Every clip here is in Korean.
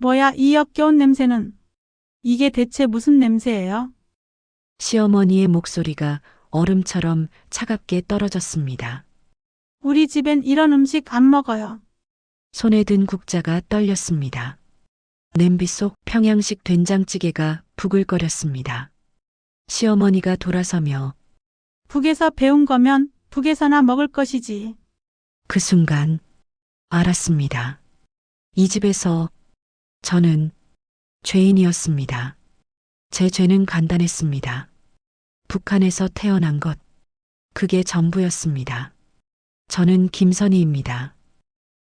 뭐야, 이 역겨운 냄새는. 이게 대체 무슨 냄새예요? 시어머니의 목소리가 얼음처럼 차갑게 떨어졌습니다. 우리 집엔 이런 음식 안 먹어요. 손에 든 국자가 떨렸습니다. 냄비 속 평양식 된장찌개가 부글거렸습니다. 시어머니가 돌아서며 북에서 배운 거면 북에서나 먹을 것이지. 그 순간 알았습니다. 이 집에서 저는 죄인이었습니다. 제 죄는 간단했습니다. 북한에서 태어난 것, 그게 전부였습니다. 저는 김선희입니다.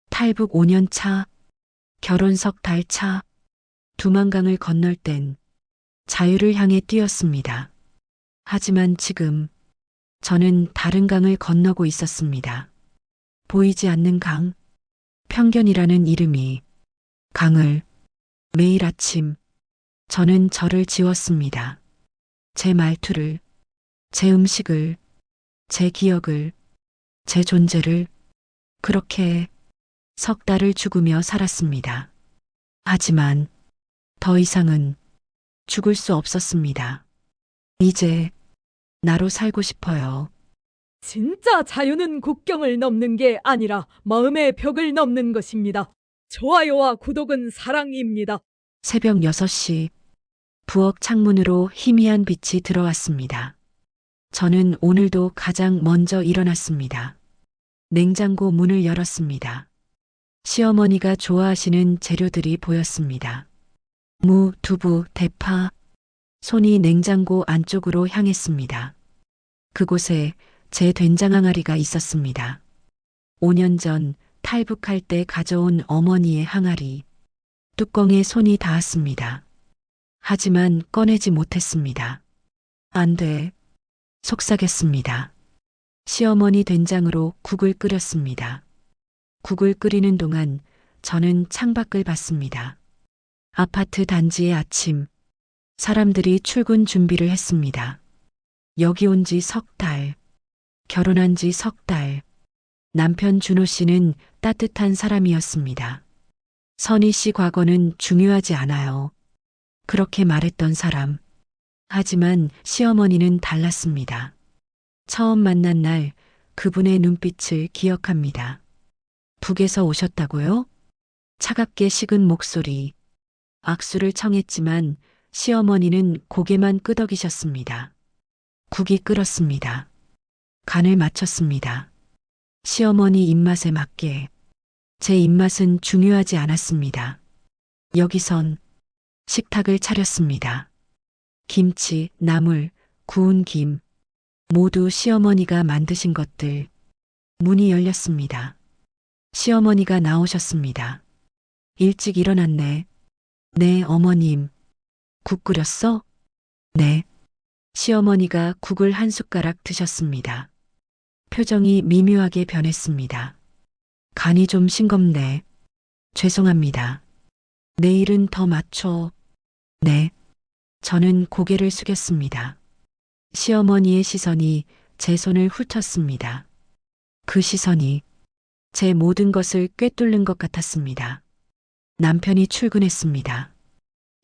탈북 5년 차, 결혼 석 달 차, 두만강을 건널 땐 자유를 향해 뛰었습니다. 하지만 지금 저는 다른 강을 건너고 있었습니다. 보이지 않는 강, 편견이라는 이름이 강을 매일 아침 저는 저를 지웠습니다. 제 말투를, 제 음식을, 제 기억을, 제 존재를 그렇게 석 달을 죽으며 살았습니다. 하지만 더 이상은 죽을 수 없었습니다. 이제 나로 살고 싶어요. 진짜 자유는 국경을 넘는 게 아니라 마음의 벽을 넘는 것입니다. 좋아요와 구독은 사랑입니다. 새벽 6시 부엌 창문으로 희미한 빛이 들어왔습니다. 저는 오늘도 가장 먼저 일어났습니다. 냉장고 문을 열었습니다. 시어머니가 좋아하시는 재료들이 보였습니다. 무, 두부, 대파. 손이 냉장고 안쪽으로 향했습니다. 그곳에 제 된장 항아리가 있었습니다. 5년 전 탈북할 때 가져온 어머니의 항아리. 뚜껑에 손이 닿았습니다. 하지만 꺼내지 못했습니다. 안 돼. 속삭였습니다. 시어머니 된장으로 국을 끓였습니다. 국을 끓이는 동안 저는 창밖을 봤습니다. 아파트 단지의 아침, 사람들이 출근 준비를 했습니다. 여기 온 지 석 달, 결혼한 지 석 달, 남편 준호 씨는 따뜻한 사람이었습니다. 선희 씨 과거는 중요하지 않아요. 그렇게 말했던 사람. 하지만 시어머니는 달랐습니다. 처음 만난 날 그분의 눈빛을 기억합니다. 북에서 오셨다고요? 차갑게 식은 목소리. 악수를 청했지만 시어머니는 고개만 끄덕이셨습니다. 국이 끓었습니다. 간을 맞췄습니다. 시어머니 입맛에 맞게. 제 입맛은 중요하지 않았습니다. 여기선 식탁을 차렸습니다. 김치, 나물, 구운 김, 모두 시어머니가 만드신 것들. 문이 열렸습니다. 시어머니가 나오셨습니다. 일찍 일어났네. 네, 어머님. 국 끓였어? 네. 시어머니가 국을 한 숟가락 드셨습니다. 표정이 미묘하게 변했습니다. 간이 좀 싱겁네. 죄송합니다. 내일은 더 맞춰. 네. 저는 고개를 숙였습니다. 시어머니의 시선이 제 손을 훑었습니다. 그 시선이 제 모든 것을 꿰뚫는 것 같았습니다. 남편이 출근했습니다.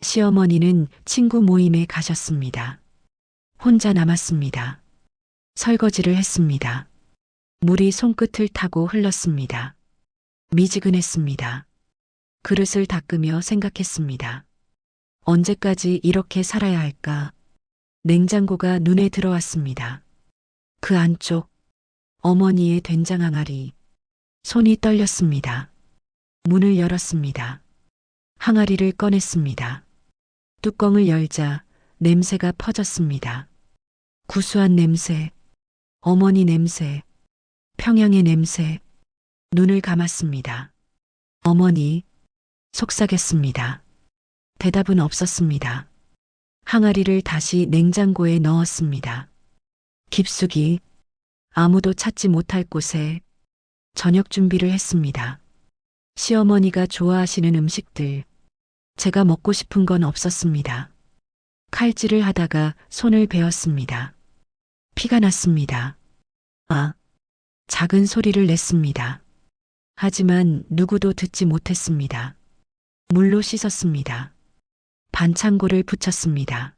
시어머니는 친구 모임에 가셨습니다. 혼자 남았습니다. 설거지를 했습니다. 물이 손끝을 타고 흘렀습니다. 미지근했습니다. 그릇을 닦으며 생각했습니다. 언제까지 이렇게 살아야 할까? 냉장고가 눈에 들어왔습니다. 그 안쪽 어머니의 된장 항아리. 손이 떨렸습니다. 문을 열었습니다. 항아리를 꺼냈습니다. 뚜껑을 열자 냄새가 퍼졌습니다. 구수한 냄새, 어머니 냄새, 평양의 냄새. 눈을 감았습니다. 어머니, 속삭였습니다. 대답은 없었습니다. 항아리를 다시 냉장고에 넣었습니다. 깊숙이 아무도 찾지 못할 곳에 저녁 준비를 했습니다. 시어머니가 좋아하시는 음식들. 제가 먹고 싶은 건 없었습니다. 칼질을 하다가 손을 베었습니다. 피가 났습니다. 아, 작은 소리를 냈습니다. 하지만 누구도 듣지 못했습니다. 물로 씻었습니다. 반창고를 붙였습니다.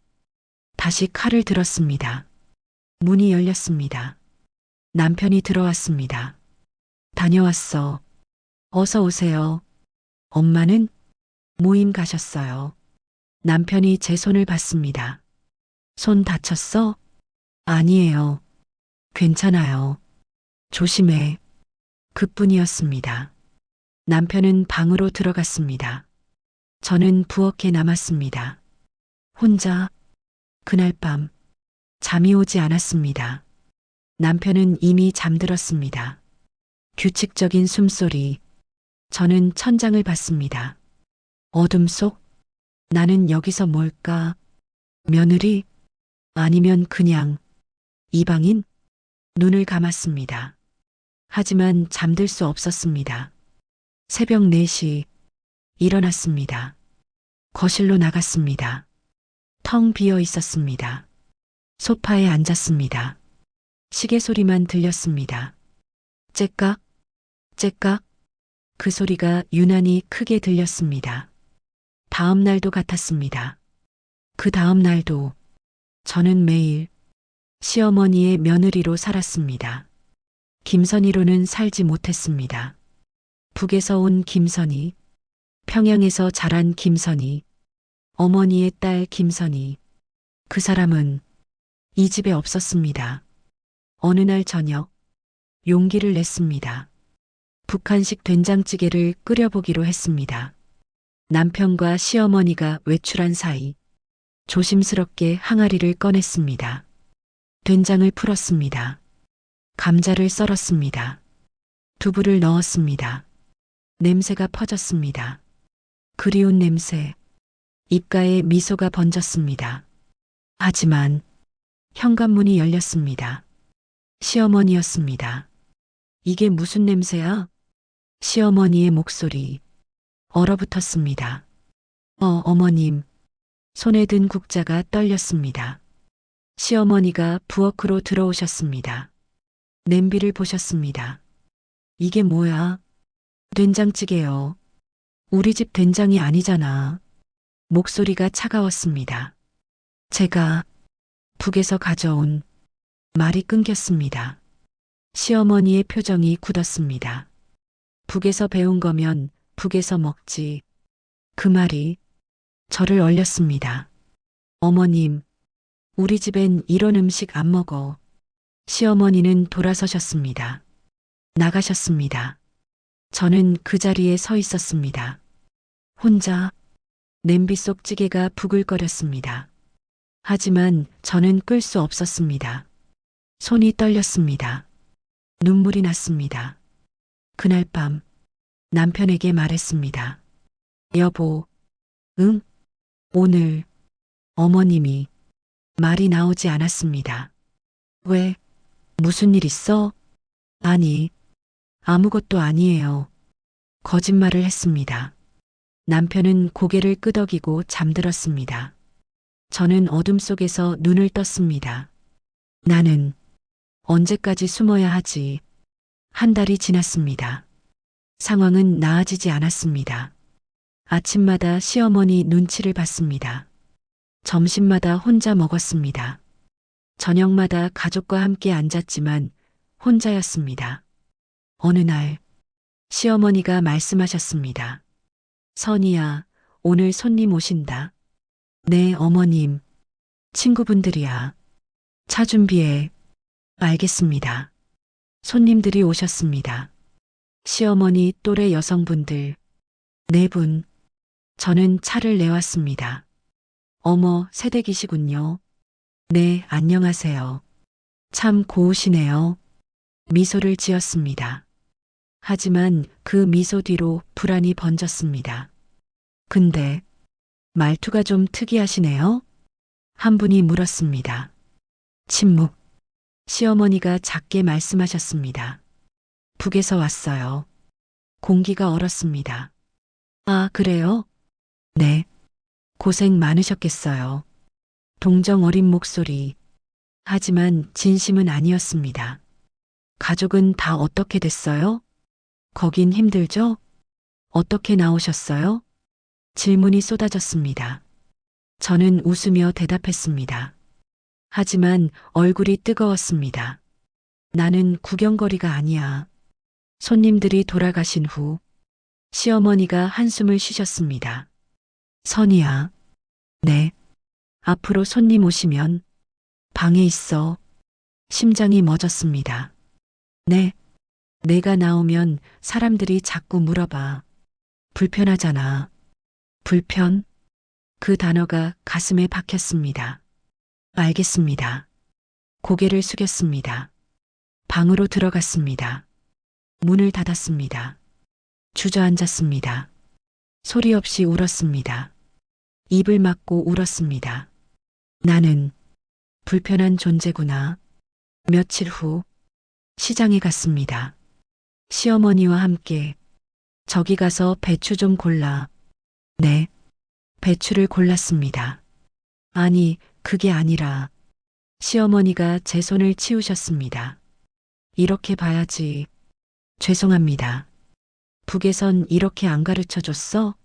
다시 칼을 들었습니다. 문이 열렸습니다. 남편이 들어왔습니다. 다녀왔어. 어서 오세요. 엄마는 모임 가셨어요. 남편이 제 손을 봤습니다. 손 다쳤어? 아니에요. 괜찮아요. 조심해. 그뿐이었습니다. 남편은 방으로 들어갔습니다. 저는 부엌에 남았습니다. 혼자 그날 밤 잠이 오지 않았습니다. 남편은 이미 잠들었습니다. 규칙적인 숨소리. 저는 천장을 봤습니다. 어둠 속 나는 여기서 뭘까? 며느리? 아니면 그냥 이방인? 눈을 감았습니다. 하지만 잠들 수 없었습니다. 새벽 4시 일어났습니다. 거실로 나갔습니다. 텅 비어 있었습니다. 소파에 앉았습니다. 시계 소리만 들렸습니다. 째깍, 째깍. 그 소리가 유난히 크게 들렸습니다. 다음 날도 같았습니다. 그 다음 날도 저는 매일 시어머니의 며느리로 살았습니다. 김선희로는 살지 못했습니다. 북에서 온 김선희, 평양에서 자란 김선희, 어머니의 딸 김선희. 그 사람은 이 집에 없었습니다. 어느 날 저녁 용기를 냈습니다. 북한식 된장찌개를 끓여보기로 했습니다. 남편과 시어머니가 외출한 사이 조심스럽게 항아리를 꺼냈습니다. 된장을 풀었습니다. 감자를 썰었습니다. 두부를 넣었습니다. 냄새가 퍼졌습니다. 그리운 냄새. 입가에 미소가 번졌습니다. 하지만 현관문이 열렸습니다. 시어머니였습니다. 이게 무슨 냄새야? 시어머니의 목소리. 얼어붙었습니다. 어머님. 손에 든 국자가 떨렸습니다. 시어머니가 부엌으로 들어오셨습니다. 냄비를 보셨습니다. 이게 뭐야? 된장찌개요. 우리 집 된장이 아니잖아. 목소리가 차가웠습니다. 제가 북에서 가져온. 말이 끊겼습니다. 시어머니의 표정이 굳었습니다. 북에서 배운 거면 북에서 먹지. 그 말이 저를 얼렸습니다. 어머님, 우리 집엔 이런 음식 안 먹어. 시어머니는 돌아서셨습니다. 나가셨습니다. 저는 그 자리에 서 있었습니다. 혼자 냄비 속 찌개가 부글거렸습니다. 하지만 저는 끌 수 없었습니다. 손이 떨렸습니다. 눈물이 났습니다. 그날 밤 남편에게 말했습니다. 여보, 응? 오늘 어머님이. 말이 나오지 않았습니다. 왜? 무슨 일 있어? 아니, 아무것도 아니에요. 거짓말을 했습니다. 남편은 고개를 끄덕이고 잠들었습니다. 저는 어둠 속에서 눈을 떴습니다. 나는 언제까지 숨어야 하지? 한 달이 지났습니다. 상황은 나아지지 않았습니다. 아침마다 시어머니 눈치를 봤습니다. 점심마다 혼자 먹었습니다. 저녁마다 가족과 함께 앉았지만 혼자였습니다. 어느 날 시어머니가 말씀하셨습니다. 선희야, 오늘 손님 오신다. 네, 어머님. 친구분들이야. 차 준비해. 알겠습니다. 손님들이 오셨습니다. 시어머니 또래 여성분들 4분. 저는 차를 내왔습니다. 어머, 새댁이시군요. 네, 안녕하세요. 참 고우시네요. 미소를 지었습니다. 하지만 그 미소 뒤로 불안이 번졌습니다. 근데 말투가 좀 특이하시네요? 한 분이 물었습니다. 침묵. 시어머니가 작게 말씀하셨습니다. 북에서 왔어요. 공기가 얼었습니다. 아, 그래요? 네. 고생 많으셨겠어요. 동정 어린 목소리. 하지만 진심은 아니었습니다. 가족은 다 어떻게 됐어요? 거긴 힘들죠? 어떻게 나오셨어요? 질문이 쏟아졌습니다. 저는 웃으며 대답했습니다. 하지만 얼굴이 뜨거웠습니다. 나는 구경거리가 아니야. 손님들이 돌아가신 후 시어머니가 한숨을 쉬셨습니다. 선이야. 네. 앞으로 손님 오시면 방에 있어. 심장이 멎었습니다. 네. 내가 나오면 사람들이 자꾸 물어봐. 불편하잖아. 불편? 그 단어가 가슴에 박혔습니다. 알겠습니다. 고개를 숙였습니다. 방으로 들어갔습니다. 문을 닫았습니다. 주저앉았습니다. 소리 없이 울었습니다. 입을 막고 울었습니다. 나는 불편한 존재구나. 며칠 후 시장에 갔습니다. 시어머니와 함께 저기 가서 배추 좀 골라. 네. 배추를 골랐습니다. 아니, 그게 아니라 시어머니가 제 손을 치우셨습니다. 이렇게 봐야지. 죄송합니다. 북에선 이렇게 안 가르쳐 줬어?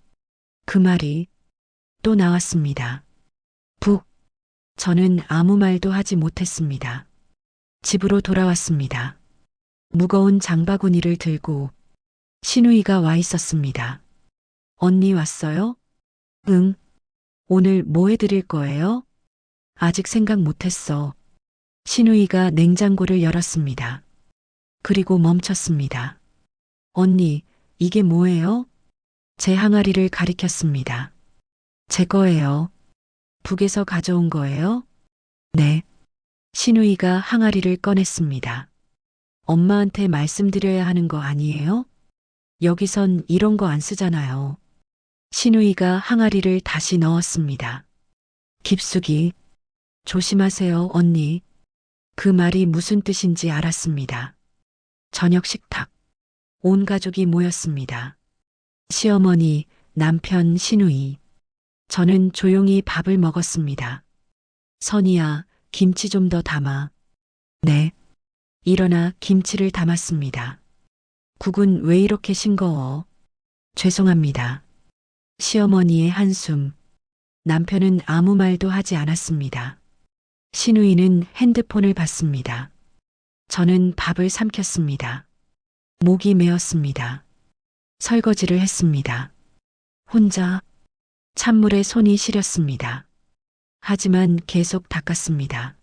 그 말이 또 나왔습니다. 북. 저는 아무 말도 하지 못했습니다. 집으로 돌아왔습니다. 무거운 장바구니를 들고 신우이가 와 있었습니다. 언니 왔어요? 응. 오늘 뭐 해드릴 거예요? 아직 생각 못했어. 신우이가 냉장고를 열었습니다. 그리고 멈췄습니다. 언니, 이게 뭐예요? 제 항아리를 가리켰습니다. 제 거예요. 북에서 가져온 거예요? 네. 신우이가 항아리를 꺼냈습니다. 엄마한테 말씀드려야 하는 거 아니에요? 여기선 이런 거 안 쓰잖아요. 신우이가 항아리를 다시 넣었습니다. 깊숙이. 조심하세요, 언니. 그 말이 무슨 뜻인지 알았습니다. 저녁 식탁. 온 가족이 모였습니다. 시어머니, 남편, 신우이. 저는 조용히 밥을 먹었습니다. 선이야, 김치 좀 더 담아. 네. 일어나 김치를 담았습니다. 국은 왜 이렇게 싱거워? 죄송합니다. 시어머니의 한숨. 남편은 아무 말도 하지 않았습니다. 신우이는 핸드폰을 봤습니다. 저는 밥을 삼켰습니다. 목이 메었습니다. 설거지를 했습니다. 혼자 찬물에 손이 시렸습니다. 하지만 계속 닦았습니다.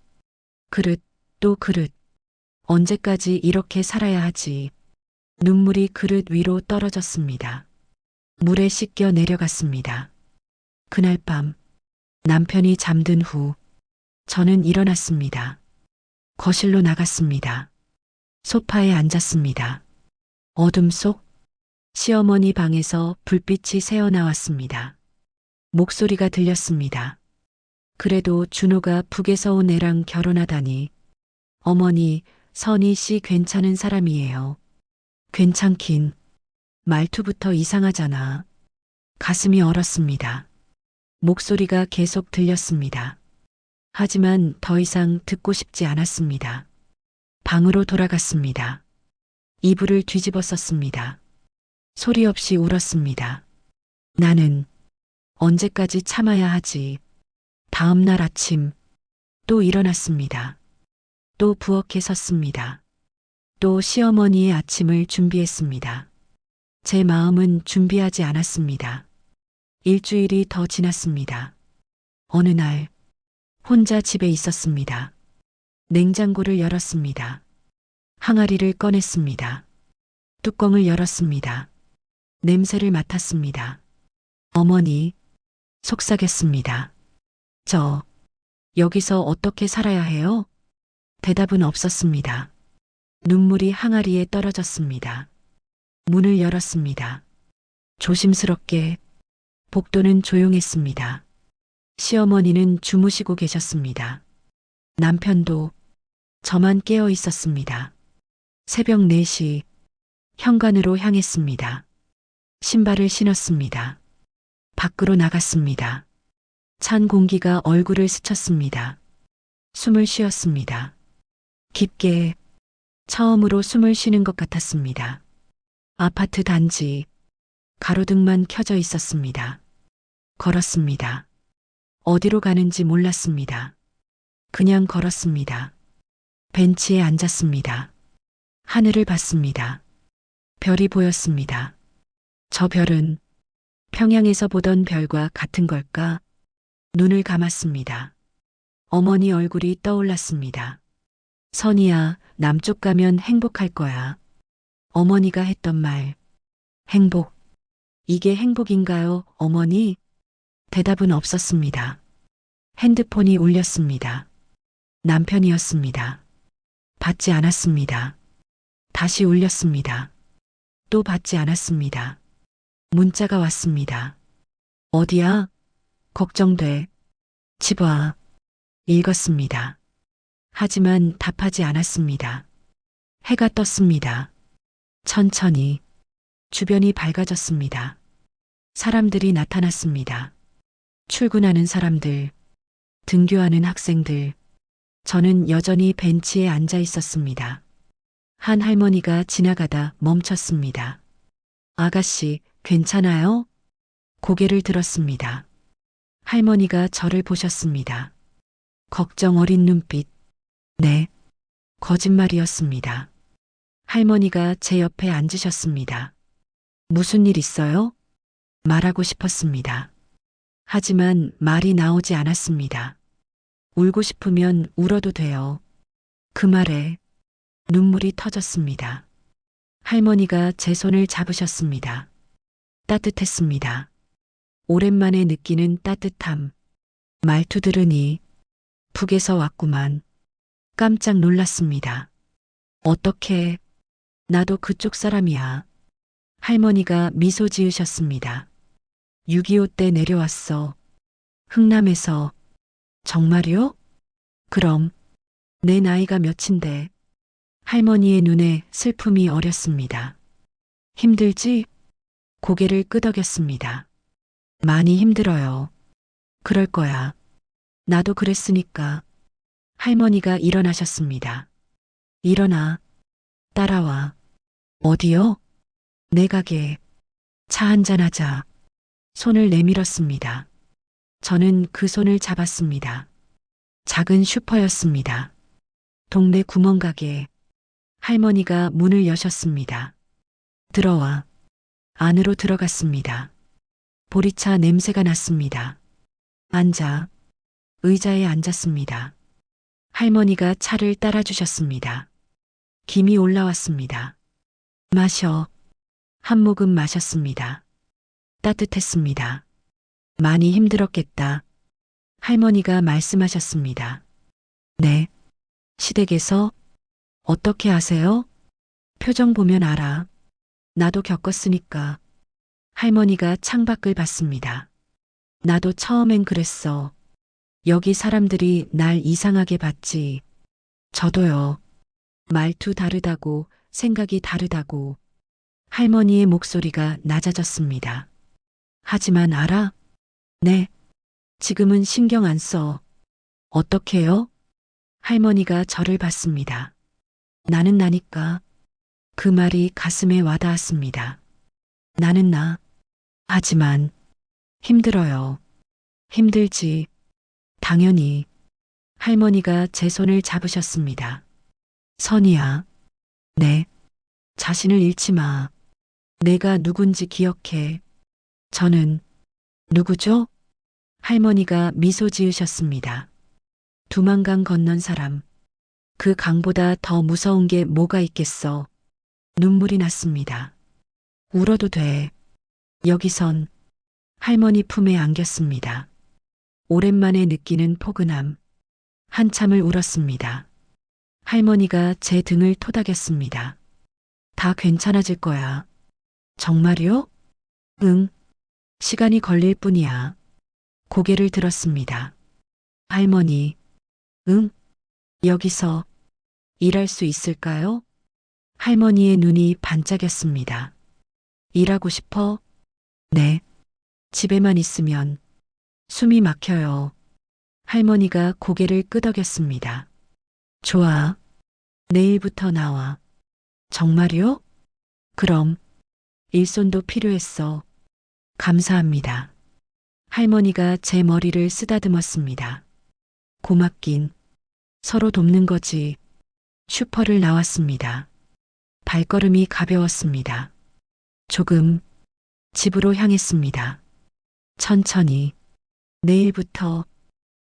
그릇, 또 그릇. 언제까지 이렇게 살아야 하지? 눈물이 그릇 위로 떨어졌습니다. 물에 씻겨 내려갔습니다. 그날 밤 남편이 잠든 후 저는 일어났습니다. 거실로 나갔습니다. 소파에 앉았습니다. 어둠 속 시어머니 방에서 불빛이 새어나왔습니다. 목소리가 들렸습니다. 그래도 준호가 북에서 온 애랑 결혼하다니. 어머니, 선희 씨 괜찮은 사람이에요. 괜찮긴. 말투부터 이상하잖아. 가슴이 얼었습니다. 목소리가 계속 들렸습니다. 하지만 더 이상 듣고 싶지 않았습니다. 방으로 돌아갔습니다. 이불을 뒤집어 썼습니다. 소리 없이 울었습니다. 나는 언제까지 참아야 하지? 다음 날 아침 또 일어났습니다. 또 부엌에 섰습니다. 또 시어머니의 아침을 준비했습니다. 제 마음은 준비하지 않았습니다. 일주일이 더 지났습니다. 어느 날 혼자 집에 있었습니다. 냉장고를 열었습니다. 항아리를 꺼냈습니다. 뚜껑을 열었습니다. 냄새를 맡았습니다. 어머니, 속삭였습니다. 저, 여기서 어떻게 살아야 해요? 대답은 없었습니다. 눈물이 항아리에 떨어졌습니다. 문을 열었습니다. 조심스럽게. 복도는 조용했습니다. 시어머니는 주무시고 계셨습니다. 남편도 저만 깨어 있었습니다. 새벽 4시 현관으로 향했습니다. 신발을 신었습니다. 밖으로 나갔습니다. 찬 공기가 얼굴을 스쳤습니다. 숨을 쉬었습니다. 깊게 처음으로 숨을 쉬는 것 같았습니다. 아파트 단지 가로등만 켜져 있었습니다. 걸었습니다. 어디로 가는지 몰랐습니다. 그냥 걸었습니다. 벤치에 앉았습니다. 하늘을 봤습니다. 별이 보였습니다. 저 별은 평양에서 보던 별과 같은 걸까? 눈을 감았습니다. 어머니 얼굴이 떠올랐습니다. 선이야, 남쪽 가면 행복할 거야. 어머니가 했던 말. 행복. 이게 행복인가요, 어머니? 대답은 없었습니다. 핸드폰이 울렸습니다. 남편이었습니다. 받지 않았습니다. 다시 울렸습니다. 또 받지 않았습니다. 문자가 왔습니다. 어디야? 걱정돼. 집 와. 읽었습니다. 하지만 답하지 않았습니다. 해가 떴습니다. 천천히. 주변이 밝아졌습니다. 사람들이 나타났습니다. 출근하는 사람들, 등교하는 학생들. 저는 여전히 벤치에 앉아 있었습니다. 한 할머니가 지나가다 멈췄습니다. 아가씨, 괜찮아요? 고개를 들었습니다. 할머니가 저를 보셨습니다. 걱정 어린 눈빛. 네. 거짓말이었습니다. 할머니가 제 옆에 앉으셨습니다. 무슨 일 있어요? 말하고 싶었습니다. 하지만 말이 나오지 않았습니다. 울고 싶으면 울어도 돼요. 그 말에 눈물이 터졌습니다. 할머니가 제 손을 잡으셨습니다. 따뜻했습니다. 오랜만에 느끼는 따뜻함. 말투 들으니 북에서 왔구만. 깜짝 놀랐습니다. 어떻게? 나도 그쪽 사람이야. 할머니가 미소 지으셨습니다. 6.25 때 내려왔어. 흥남에서. 정말요? 그럼 내 나이가 몇인데. 할머니의 눈에 슬픔이 어렸습니다. 힘들지? 고개를 끄덕였습니다. 많이 힘들어요. 그럴 거야. 나도 그랬으니까. 할머니가 일어나셨습니다. 일어나. 따라와. 어디요? 내 가게. 차 한잔하자. 손을 내밀었습니다. 저는 그 손을 잡았습니다. 작은 슈퍼였습니다. 동네 구멍가게. 할머니가 문을 여셨습니다. 들어와. 안으로 들어갔습니다. 보리차 냄새가 났습니다. 앉아. 의자에 앉았습니다. 할머니가 차를 따라주셨습니다. 김이 올라왔습니다. 마셔. 한 모금 마셨습니다. 따뜻했습니다. 많이 힘들었겠다. 할머니가 말씀하셨습니다. 네. 시댁에서? 어떻게 아세요? 표정 보면 알아. 나도 겪었으니까. 할머니가 창밖을 봤습니다. 나도 처음엔 그랬어. 여기 사람들이 날 이상하게 봤지. 저도요. 말투 다르다고, 생각이 다르다고. 할머니의 목소리가 낮아졌습니다. 하지만 알아? 네. 지금은 신경 안 써. 어떻게요? 할머니가 저를 봤습니다. 나는 나니까. 그 말이 가슴에 와닿았습니다. 나는 나. 하지만 힘들어요. 힘들지. 당연히. 할머니가 제 손을 잡으셨습니다. 선이야. 네. 자신을 잃지 마. 내가 누군지 기억해. 저는 누구죠? 할머니가 미소 지으셨습니다. 두만강 건넌 사람. 그 강보다 더 무서운 게 뭐가 있겠어. 눈물이 났습니다. 울어도 돼. 여기선 할머니 품에 안겼습니다. 오랜만에 느끼는 포근함. 한참을 울었습니다. 할머니가 제 등을 토닥였습니다. 다 괜찮아질 거야. 정말요? 응. 시간이 걸릴 뿐이야. 고개를 들었습니다. 할머니. 응? 여기서 일할 수 있을까요? 할머니의 눈이 반짝였습니다. 일하고 싶어? 네. 집에만 있으면 숨이 막혀요. 할머니가 고개를 끄덕였습니다. 좋아. 내일부터 나와. 정말요? 그럼 일손도 필요했어. 감사합니다. 할머니가 제 머리를 쓰다듬었습니다. 고맙긴. 서로 돕는 거지. 슈퍼를 나왔습니다. 발걸음이 가벼웠습니다. 조금 집으로 향했습니다. 천천히. 내일부터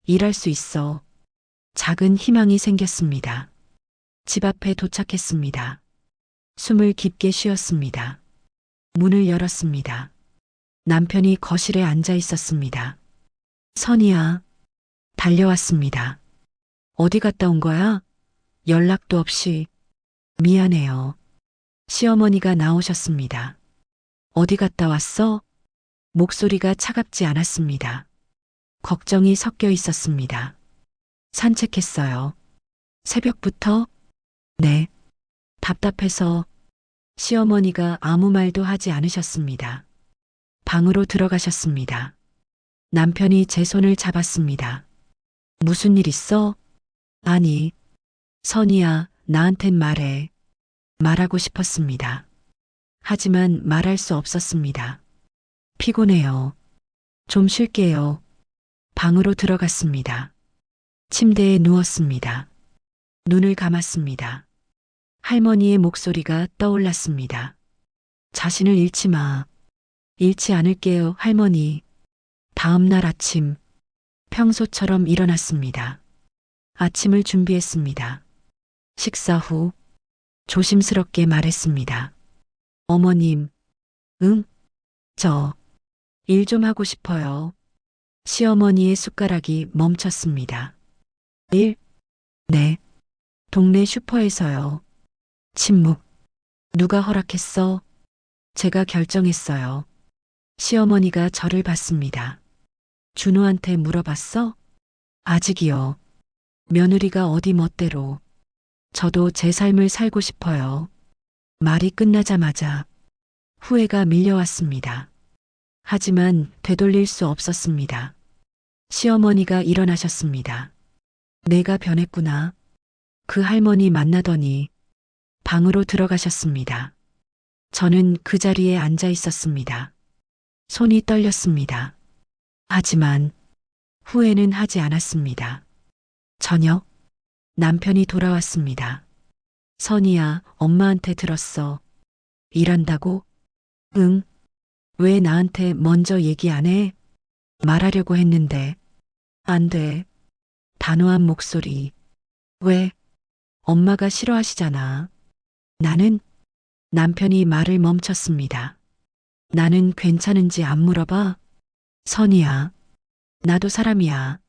일할 수 있어. 작은 희망이 생겼습니다. 집 앞에 도착했습니다. 숨을 깊게 쉬었습니다. 문을 열었습니다. 남편이 거실에 앉아 있었습니다. 선이야. 달려왔습니다. 어디 갔다 온 거야? 연락도 없이. 미안해요. 시어머니가 나오셨습니다. 어디 갔다 왔어? 목소리가 차갑지 않았습니다. 걱정이 섞여 있었습니다. 산책했어요. 새벽부터? 네. 답답해서. 시어머니가 아무 말도 하지 않으셨습니다. 방으로 들어가셨습니다. 남편이 제 손을 잡았습니다. 무슨 일 있어? 아니, 선이야, 나한텐 말해. 말하고 싶었습니다. 하지만 말할 수 없었습니다. 피곤해요. 좀 쉴게요. 방으로 들어갔습니다. 침대에 누웠습니다. 눈을 감았습니다. 할머니의 목소리가 떠올랐습니다. 자신을 잃지 마. 잃지 않을게요, 할머니. 다음 날 아침, 평소처럼 일어났습니다. 아침을 준비했습니다. 식사 후 조심스럽게 말했습니다. 어머님, 응? 저 일 좀 하고 싶어요. 시어머니의 숟가락이 멈췄습니다. 일? 네. 동네 슈퍼에서요. 침묵. 누가 허락했어? 제가 결정했어요. 시어머니가 저를 봤습니다. 준호한테 물어봤어? 아직이요. 며느리가 어디 멋대로. 저도 제 삶을 살고 싶어요. 말이 끝나자마자 후회가 밀려왔습니다. 하지만 되돌릴 수 없었습니다. 시어머니가 일어나셨습니다. 내가 변했구나. 그 할머니 만나더니 방으로 들어가셨습니다. 저는 그 자리에 앉아 있었습니다. 손이 떨렸습니다. 하지만 후회는 하지 않았습니다. 저녁, 남편이 돌아왔습니다. 선이야, 엄마한테 들었어. 일한다고? 응. 왜 나한테 먼저 얘기 안 해? 말하려고 했는데. 안 돼. 단호한 목소리. 왜? 엄마가 싫어하시잖아. 나는? 남편이 말을 멈췄습니다. 나는 괜찮은지 안 물어봐? 선이야. 나도 사람이야.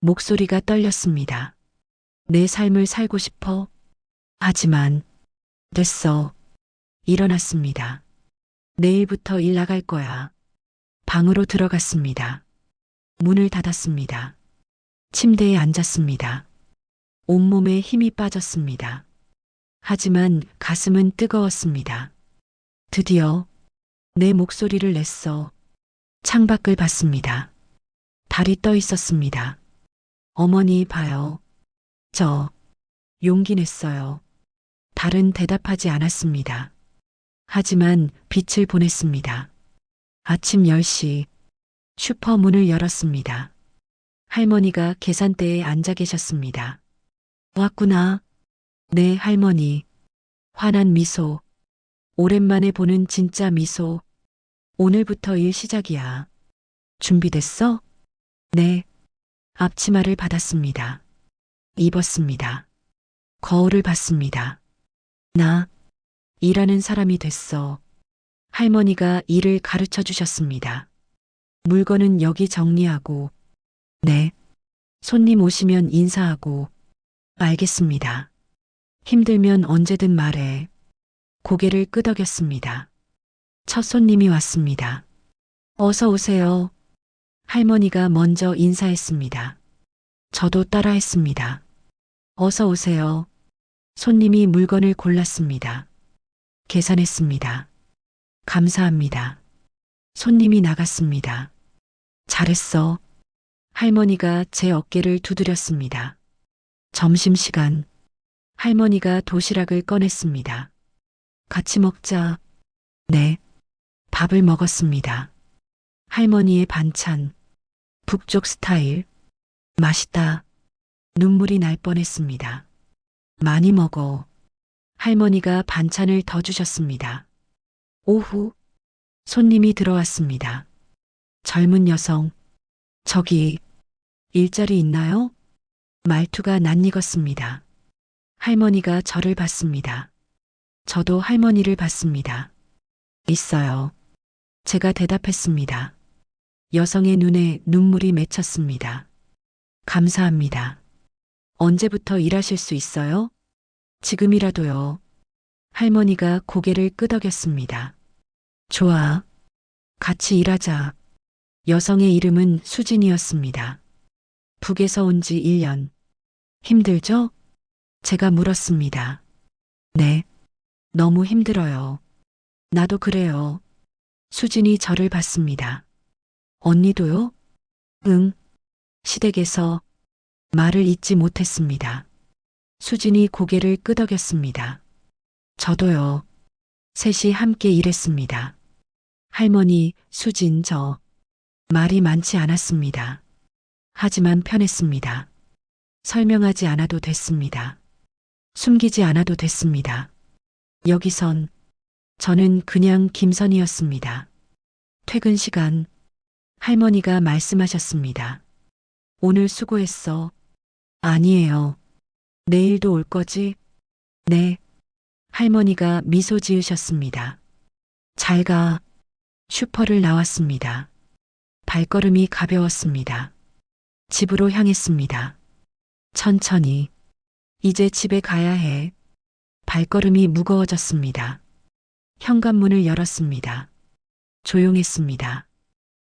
목소리가 떨렸습니다. 내 삶을 살고 싶어? 하지만 됐어. 일어났습니다. 내일부터 일 나갈 거야. 방으로 들어갔습니다. 문을 닫았습니다. 침대에 앉았습니다. 온몸에 힘이 빠졌습니다. 하지만 가슴은 뜨거웠습니다. 드디어 내 목소리를 냈어. 창밖을 봤습니다. 달이 떠 있었습니다. 어머니 봐요. 저 용기 냈어요. 달은 대답하지 않았습니다. 하지만 빛을 보냈습니다. 아침 10시 슈퍼 문을 열었습니다. 할머니가 계산대에 앉아 계셨습니다. 왔구나. 네, 할머니. 환한 미소. 오랜만에 보는 진짜 미소. 오늘부터 일 시작이야. 준비됐어? 네. 앞치마를 받았습니다. 입었습니다. 거울을 봤습니다. 나 일하는 사람이 됐어. 할머니가 일을 가르쳐 주셨습니다. 물건은 여기 정리하고. 네. 손님 오시면 인사하고. 알겠습니다. 힘들면 언제든 말해. 고개를 끄덕였습니다. 첫 손님이 왔습니다. 어서 오세요. 할머니가 먼저 인사했습니다. 저도 따라했습니다. 어서 오세요. 손님이 물건을 골랐습니다. 계산했습니다. 감사합니다. 손님이 나갔습니다. 잘했어. 할머니가 제 어깨를 두드렸습니다. 점심시간. 할머니가 도시락을 꺼냈습니다. 같이 먹자. 네. 밥을 먹었습니다. 할머니의 반찬, 북쪽 스타일. 맛있다. 눈물이 날 뻔했습니다. 많이 먹어. 할머니가 반찬을 더 주셨습니다. 오후 손님이 들어왔습니다. 젊은 여성. 저기 일자리 있나요? 말투가 낯익었습니다. 할머니가 저를 봤습니다. 저도 할머니를 봤습니다. 있어요. 제가 대답했습니다. 여성의 눈에 눈물이 맺혔습니다. 감사합니다. 언제부터 일하실 수 있어요? 지금이라도요. 할머니가 고개를 끄덕였습니다. 좋아. 같이 일하자. 여성의 이름은 수진이었습니다. 북에서 온 지 1년. 힘들죠? 제가 물었습니다. 네. 너무 힘들어요. 나도 그래요. 수진이 저를 봤습니다. 언니도요? 응. 시댁에서 말을 잇지 못했습니다. 수진이 고개를 끄덕였습니다. 저도요. 셋이 함께 일했습니다. 할머니, 수진, 저. 말이 많지 않았습니다. 하지만 편했습니다. 설명하지 않아도 됐습니다. 숨기지 않아도 됐습니다. 여기선 저는 그냥 김선이었습니다. 퇴근 시간 할머니가 말씀하셨습니다. 오늘 수고했어. 아니에요. 내일도 올 거지? 네. 할머니가 미소 지으셨습니다. 잘 가. 슈퍼를 나왔습니다. 발걸음이 가벼웠습니다. 집으로 향했습니다. 천천히. 이제 집에 가야 해. 발걸음이 무거워졌습니다. 현관문을 열었습니다. 조용했습니다.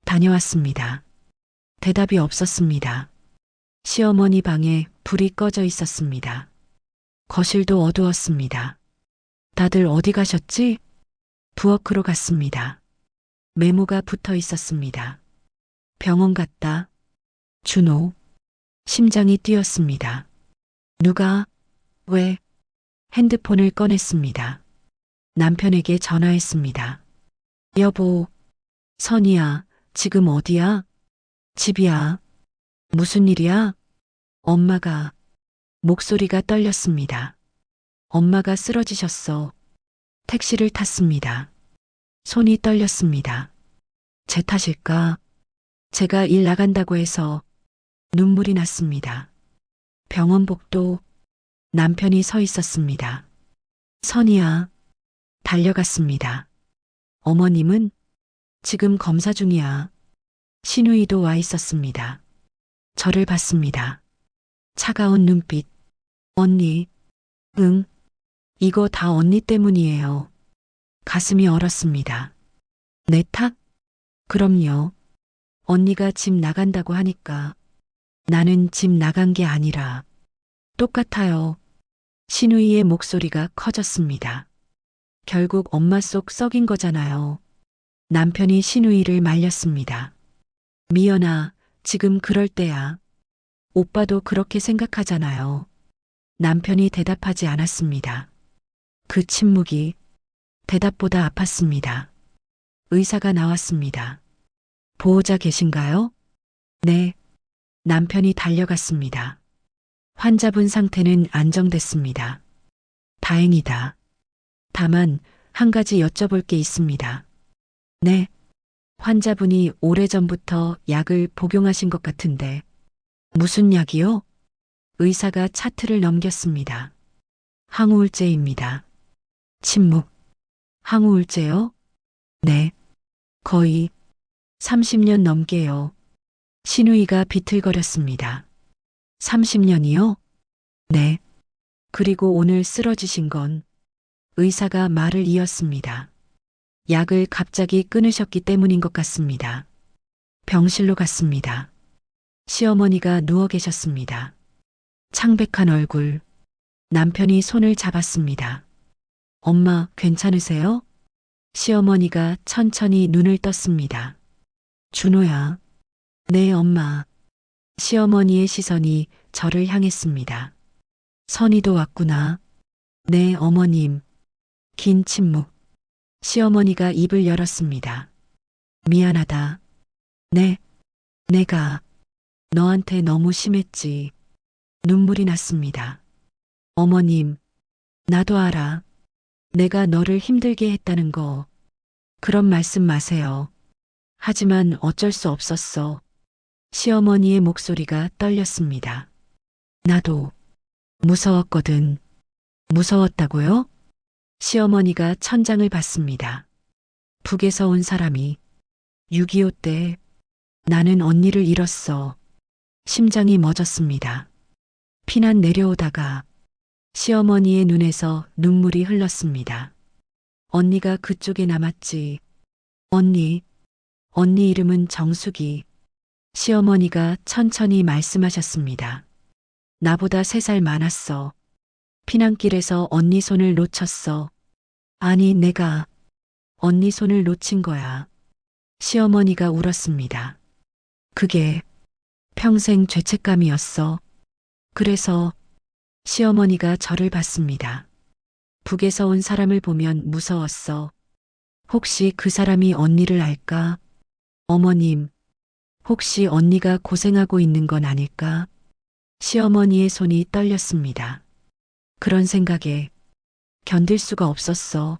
다녀왔습니다. 대답이 없었습니다. 시어머니 방에 불이 꺼져 있었습니다. 거실도 어두웠습니다. 다들 어디 가셨지? 부엌으로 갔습니다. 메모가 붙어 있었습니다. 병원 갔다. 준호. 심장이 뛰었습니다. 누가? 왜? 핸드폰을 꺼냈습니다. 남편에게 전화했습니다. 여보, 선이야, 지금 어디야? 집이야. 무슨 일이야? 엄마가. 목소리가 떨렸습니다. 엄마가 쓰러지셨어. 택시를 탔습니다. 손이 떨렸습니다. 제 탓일까? 제가 일 나간다고 해서 눈물이 났습니다. 병원 복도 남편이 서 있었습니다. 선이야. 달려갔습니다. 어머님은 지금 검사 중이야. 신우이도 와 있었습니다. 저를 봤습니다. 차가운 눈빛. 언니. 응. 이거 다 언니 때문이에요. 가슴이 얼었습니다. 내 탓? 그럼요. 언니가 집 나간다고 하니까. 나는 집 나간 게 아니라. 똑같아요. 신우이의 목소리가 커졌습니다. 결국 엄마 속 썩인 거잖아요. 남편이 신우이를 말렸습니다. 미연아, 지금 그럴 때야. 오빠도 그렇게 생각하잖아요. 남편이 대답하지 않았습니다. 그 침묵이 대답보다 아팠습니다. 의사가 나왔습니다. 보호자 계신가요? 네. 남편이 달려갔습니다. 환자분 상태는 안정됐습니다. 다행이다. 다만 한 가지 여쭤볼 게 있습니다. 네. 환자분이 오래전부터 약을 복용하신 것 같은데. 무슨 약이요? 의사가 차트를 넘겼습니다. 항우울제입니다. 침묵. 항우울제요? 네. 거의 30년 넘게요. 신우이가 비틀거렸습니다. 30년이요? 네. 그리고 오늘 쓰러지신 건 의사가 말을 이었습니다. 약을 갑자기 끊으셨기 때문인 것 같습니다. 병실로 갔습니다. 시어머니가 누워 계셨습니다. 창백한 얼굴. 남편이 손을 잡았습니다. 엄마, 괜찮으세요? 시어머니가 천천히 눈을 떴습니다. 준호야. 네, 엄마. 시어머니의 시선이 저를 향했습니다. 선이도 왔구나. 네, 어머님. 긴 침묵. 시어머니가 입을 열었습니다. 미안하다. 네. 내가 너한테 너무 심했지. 눈물이 났습니다. 어머님, 나도 알아. 내가 너를 힘들게 했다는 거. 그런 말씀 마세요. 하지만 어쩔 수 없었어. 시어머니의 목소리가 떨렸습니다. 나도 무서웠거든. 무서웠다고요? 시어머니가 천장을 봤습니다. 북에서 온 사람이 6.25 때 나는 언니를 잃었어. 심장이 멎었습니다. 피난 내려오다가 시어머니의 눈에서 눈물이 흘렀습니다. 언니가 그쪽에 남았지. 언니 이름은 정숙이. 시어머니가 천천히 말씀하셨습니다. 나보다 3살 많았어. 피난길에서 언니 손을 놓쳤어. 아니, 내가 언니 손을 놓친 거야. 시어머니가 울었습니다. 그게 평생 죄책감이었어. 그래서 시어머니가 저를 봤습니다. 북에서 온 사람을 보면 무서웠어. 혹시 그 사람이 언니를 알까? 어머님, 혹시 언니가 고생하고 있는 건 아닐까? 시어머니의 손이 떨렸습니다. 그런 생각에 견딜 수가 없었어.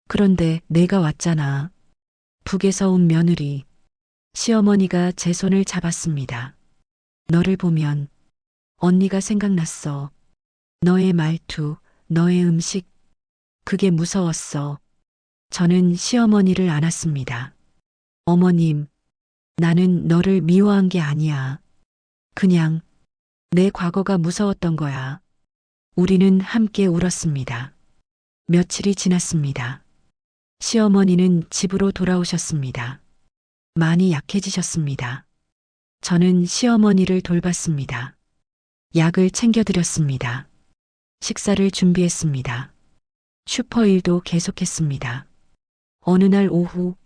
그런데 내가 왔잖아. 북에서 온 며느리. 시어머니가 제 손을 잡았습니다. 너를 보면 언니가 생각났어. 너의 말투, 너의 음식. 그게 무서웠어. 저는 시어머니를 안았습니다. 어머님, 나는 너를 미워한 게 아니야. 그냥 내 과거가 무서웠던 거야. 우리는 함께 울었습니다. 며칠이 지났습니다. 시어머니는 집으로 돌아오셨습니다. 많이 약해지셨습니다. 저는 시어머니를 돌봤습니다. 약을 챙겨드렸습니다. 식사를 준비했습니다. 슈퍼일도 계속했습니다. 어느 날 오후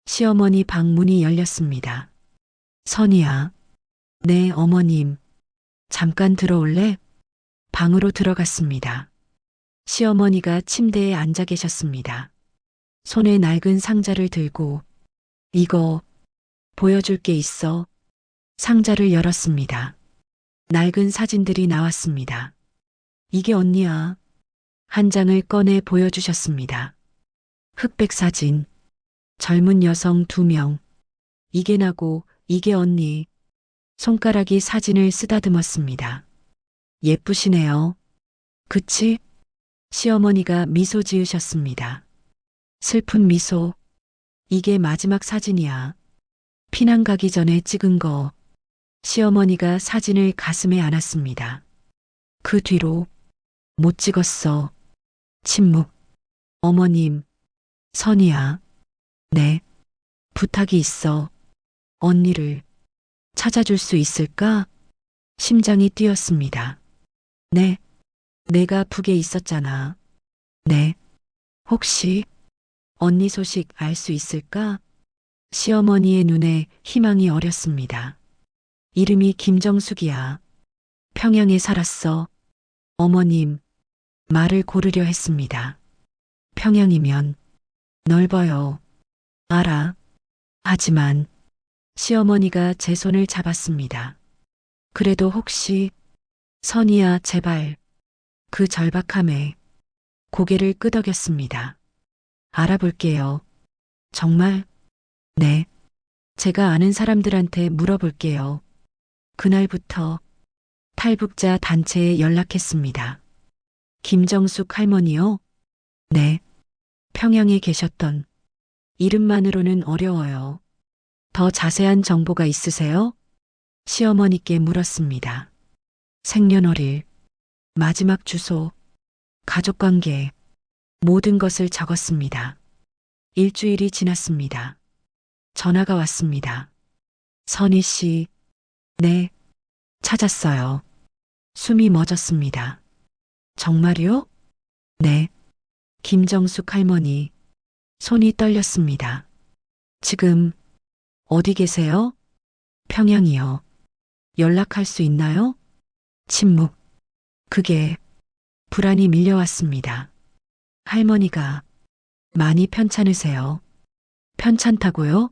시어머니 방 문이 열렸습니다. 선이야. 네, 어머님. 잠깐 들어올래? 방으로 들어갔습니다. 시어머니가 침대에 앉아 계셨습니다. 손에 낡은 상자를 들고 이거 보여줄 게 있어. 상자를 열었습니다. 낡은 사진들이 나왔습니다. 이게 언니야. 한 장을 꺼내 보여주셨습니다. 흑백 사진. 젊은 여성 2명. 이게 나고 이게 언니. 손가락이 사진을 쓰다듬었습니다. 예쁘시네요. 그치? 시어머니가 미소 지으셨습니다. 슬픈 미소. 이게 마지막 사진이야. 피난 가기 전에 찍은 거. 시어머니가 사진을 가슴에 안았습니다. 그 뒤로 못 찍었어. 침묵. 어머님, 선이야. 네. 부탁이 있어. 언니를 찾아줄 수 있을까? 심장이 뛰었습니다. 네. 내가 북에 있었잖아. 네. 혹시 언니 소식 알 수 있을까? 시어머니의 눈에 희망이 어렸습니다. 이름이 김정숙이야. 평양에 살았어. 어머님, 말을 고르려 했습니다. 평양이면 넓어요. 알아. 하지만 시어머니가 제 손을 잡았습니다. 그래도 혹시 선이야, 제발. 그 절박함에 고개를 끄덕였습니다. 알아볼게요. 정말? 네. 제가 아는 사람들한테 물어볼게요. 그날부터 탈북자 단체에 연락했습니다. 김정숙 할머니요? 네. 평양에 계셨던. 이름만으로는 어려워요. 더 자세한 정보가 있으세요? 시어머니께 물었습니다. 생년월일, 마지막 주소, 가족관계, 모든 것을 적었습니다. 일주일이 지났습니다. 전화가 왔습니다. 선희 씨, 네, 찾았어요. 숨이 멎었습니다. 정말요? 네. 김정숙 할머니, 손이 떨렸습니다. 지금 어디 계세요? 평양이요. 연락할 수 있나요? 침묵. 그게 불안이 밀려왔습니다. 할머니가 많이 편찮으세요. 편찮다고요?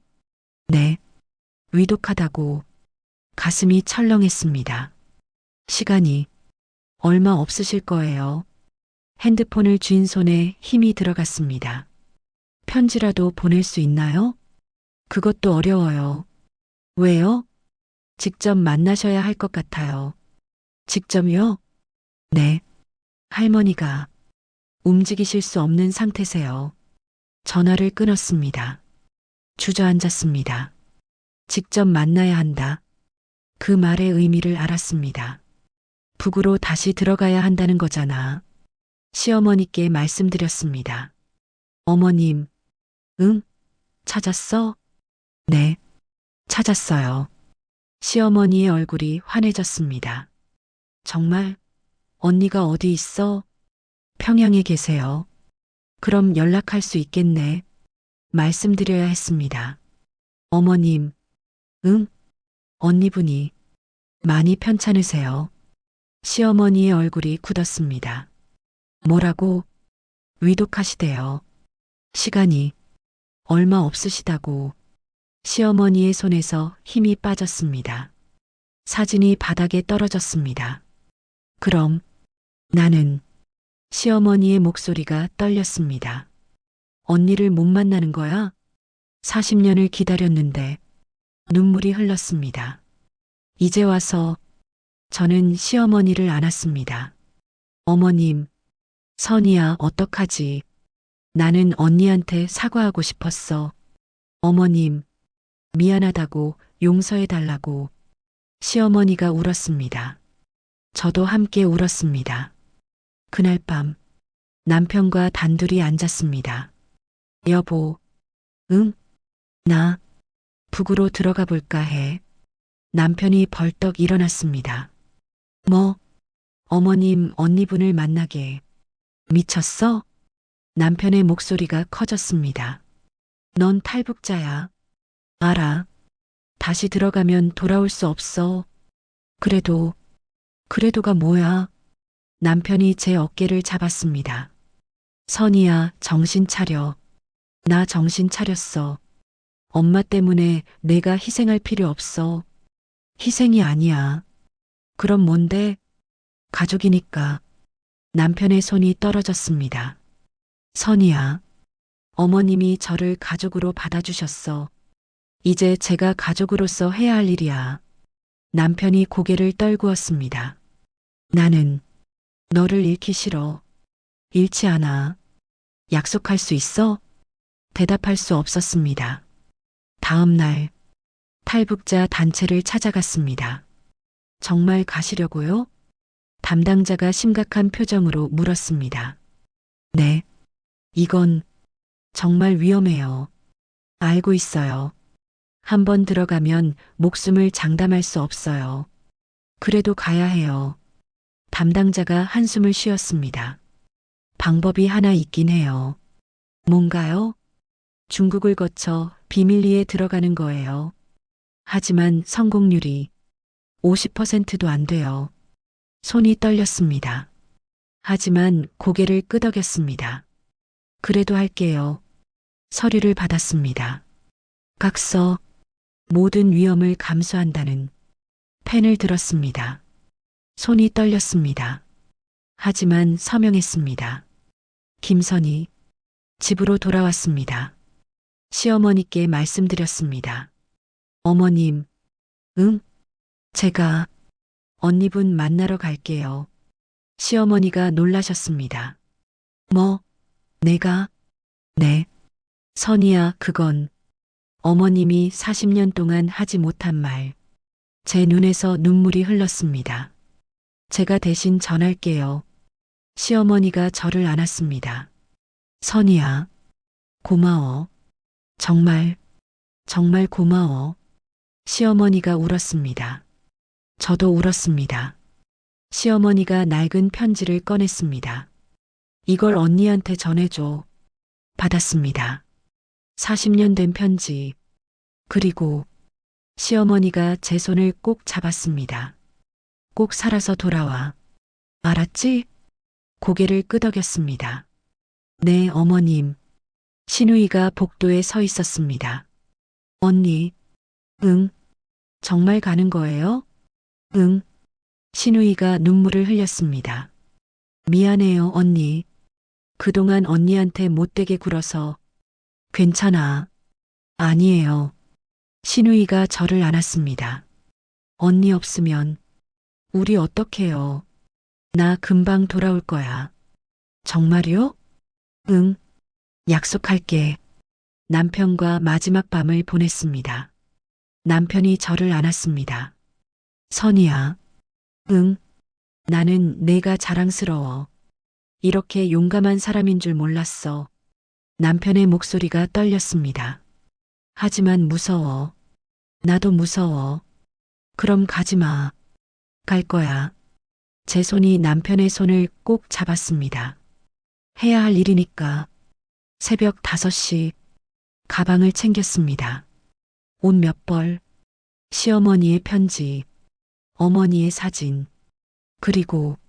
네. 위독하다고 가슴이 철렁했습니다. 시간이 얼마 없으실 거예요. 핸드폰을 쥔 손에 힘이 들어갔습니다. 편지라도 보낼 수 있나요? 그것도 어려워요. 왜요? 직접 만나셔야 할 것 같아요. 직접요? 네. 할머니가 움직이실 수 없는 상태세요. 전화를 끊었습니다. 주저앉았습니다. 직접 만나야 한다. 그 말의 의미를 알았습니다. 북으로 다시 들어가야 한다는 거잖아. 시어머니께 말씀드렸습니다. 어머님, 응? 찾았어? 네, 찾았어요. 시어머니의 얼굴이 환해졌습니다. 정말? 언니가 어디 있어? 평양에 계세요. 그럼 연락할 수 있겠네. 말씀드려야 했습니다. 어머님, 응? 언니분이 많이 편찮으세요. 시어머니의 얼굴이 굳었습니다. 뭐라고? 위독하시대요. 시간이 얼마 없으시다고. 시어머니의 손에서 힘이 빠졌습니다. 사진이 바닥에 떨어졌습니다. 그럼 나는 시어머니의 목소리가 떨렸습니다. 언니를 못 만나는 거야? 40년을 기다렸는데 눈물이 흘렀습니다. 이제 와서 저는 시어머니를 안았습니다. 어머님, 선이야 어떡하지? 나는 언니한테 사과하고 싶었어. 어머님, 미안하다고 용서해달라고. 시어머니가 울었습니다. 저도 함께 울었습니다. 그날 밤 남편과 단둘이 앉았습니다. 여보, 응? 나 북으로 들어가 볼까 해. 남편이 벌떡 일어났습니다. 뭐? 어머님 언니분을 만나게. 미쳤어? 남편의 목소리가 커졌습니다. 넌 탈북자야. 알아. 다시 들어가면 돌아올 수 없어. 그래도가 뭐야? 남편이 제 어깨를 잡았습니다. 선이야, 정신 차려. 나 정신 차렸어. 엄마 때문에 내가 희생할 필요 없어. 희생이 아니야. 그럼 뭔데? 가족이니까. 남편의 손이 떨어졌습니다. 선이야, 어머님이 저를 가족으로 받아주셨어. 이제 제가 가족으로서 해야 할 일이야. 남편이 고개를 떨구었습니다. 나는 너를 잃기 싫어. 잃지 않아. 약속할 수 있어? 대답할 수 없었습니다. 다음 날 탈북자 단체를 찾아갔습니다. 정말 가시려고요? 담당자가 심각한 표정으로 물었습니다. 네. 이건 정말 위험해요. 알고 있어요. 한번 들어가면 목숨을 장담할 수 없어요. 그래도 가야 해요. 담당자가 한숨을 쉬었습니다. 방법이 하나 있긴 해요. 뭔가요? 중국을 거쳐 비밀리에 들어가는 거예요. 하지만 성공률이 50%도 안 돼요. 손이 떨렸습니다. 하지만 고개를 끄덕였습니다. 그래도 할게요. 서류를 받았습니다. 각서, 모든 위험을 감수한다는 펜을 들었습니다. 손이 떨렸습니다. 하지만 서명했습니다. 김선희, 집으로 돌아왔습니다. 시어머니께 말씀드렸습니다. 어머님, 응? 제가 언니분 만나러 갈게요. 시어머니가 놀라셨습니다. 뭐? 내가? 네. 선이야, 그건 어머님이 40년 동안 하지 못한 말. 제 눈에서 눈물이 흘렀습니다. 제가 대신 전할게요. 시어머니가 저를 안았습니다. 선이야, 고마워. 정말 고마워. 시어머니가 울었습니다. 저도 울었습니다. 시어머니가 낡은 편지를 꺼냈습니다. 이걸 언니한테 전해줘. 받았습니다. 40년 된 편지. 그리고 시어머니가 제 손을 꼭 잡았습니다. 꼭 살아서 돌아와. 알았지? 고개를 끄덕였습니다. 네, 어머님. 신우이가 복도에 서 있었습니다. 언니, 응, 정말 가는 거예요? 응. 신우이가 눈물을 흘렸습니다. 미안해요, 언니. 그동안 언니한테 못되게 굴어서. 괜찮아. 아니에요. 신우이가 저를 안았습니다. 언니 없으면 우리 어떡해요? 나 금방 돌아올 거야. 정말요? 응. 약속할게. 남편과 마지막 밤을 보냈습니다. 남편이 저를 안았습니다. 선이야. 응. 나는 내가 자랑스러워. 이렇게 용감한 사람인 줄 몰랐어. 남편의 목소리가 떨렸습니다. 하지만 무서워. 나도 무서워. 그럼 가지 마. 갈 거야. 제 손이 남편의 손을 꼭 잡았습니다. 해야 할 일이니까. 새벽 5시 가방을 챙겼습니다. 옷 몇 벌, 시어머니의 편지, 어머니의 사진, 그리고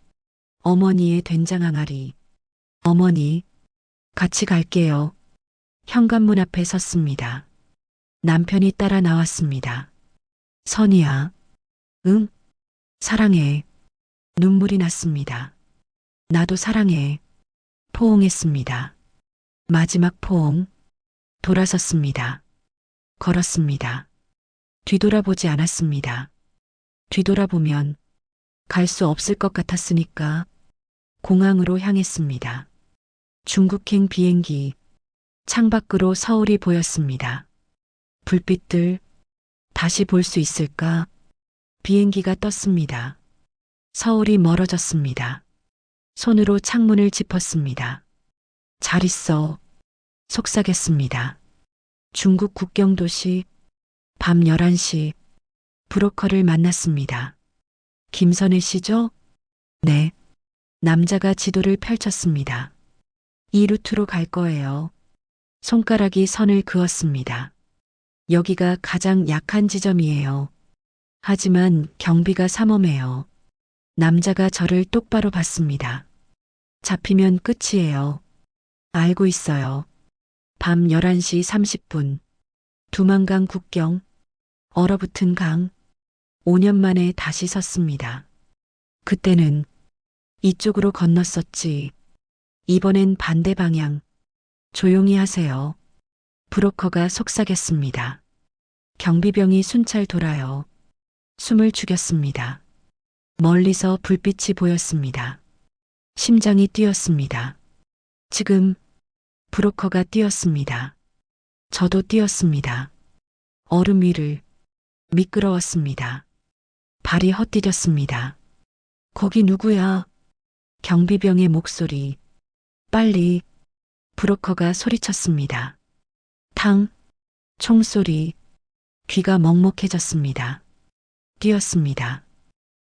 어머니의 된장 항아리. 어머니, 같이 갈게요. 현관문 앞에 섰습니다. 남편이 따라 나왔습니다. 선이야. 응? 사랑해. 눈물이 났습니다. 나도 사랑해. 포옹했습니다. 마지막 포옹. 돌아섰습니다. 걸었습니다. 뒤돌아보지 않았습니다. 뒤돌아보면 갈 수 없을 것 같았으니까 공항으로 향했습니다. 중국행 비행기. 창밖으로 서울이 보였습니다. 불빛들 다시 볼 수 있을까? 비행기가 떴습니다. 서울이 멀어졌습니다. 손으로 창문을 짚었습니다. 잘 있어. 속삭였습니다. 중국 국경 도시 밤 11시 브로커를 만났습니다. 김선혜 씨죠? 네. 남자가 지도를 펼쳤습니다. 이 루트로 갈 거예요. 손가락이 선을 그었습니다. 여기가 가장 약한 지점이에요. 하지만 경비가 삼엄해요. 남자가 저를 똑바로 봤습니다. 잡히면 끝이에요. 알고 있어요. 밤 11시 30분. 두만강 국경. 얼어붙은 강. 5년 만에 다시 섰습니다. 그때는 이쪽으로 건넜었지. 이번엔 반대 방향. 조용히 하세요. 브로커가 속삭였습니다. 경비병이 순찰 돌아요. 숨을 죽였습니다. 멀리서 불빛이 보였습니다. 심장이 뛰었습니다. 지금 브로커가 뛰었습니다. 저도 뛰었습니다. 얼음 위를 미끄러웠습니다. 발이 헛디뎠습니다. 거기 누구야? 경비병의 목소리. 빨리. 브로커가 소리쳤습니다. 탕. 총소리. 귀가 먹먹해졌습니다. 뛰었습니다.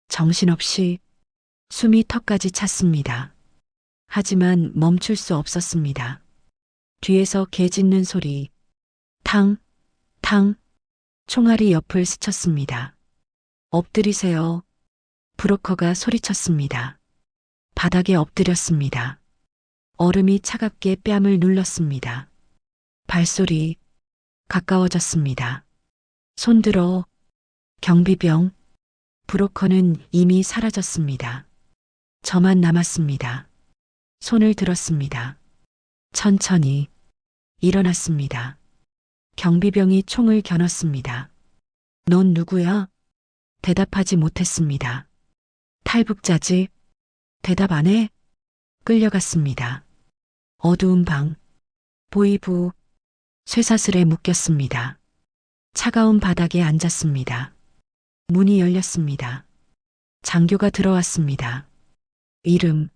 정신없이 숨이 턱까지 찼습니다. 하지만 멈출 수 없었습니다. 뒤에서 개 짖는 소리. 탕, 탕. 총알이 옆을 스쳤습니다. 엎드리세요. 브로커가 소리쳤습니다. 바닥에 엎드렸습니다. 얼음이 차갑게 뺨을 눌렀습니다. 발소리. 가까워졌습니다. 손들어. 경비병. 브로커는 이미 사라졌습니다. 저만 남았습니다. 손을 들었습니다. 천천히 일어났습니다. 경비병이 총을 겨눴습니다. 넌 누구야? 대답하지 못했습니다. 탈북자지? 대답 안 해? 끌려갔습니다. 어두운 방. 보이부. 쇠사슬에 묶였습니다. 차가운 바닥에 앉았습니다. 문이 열렸습니다. 장교가 들어왔습니다. 이름.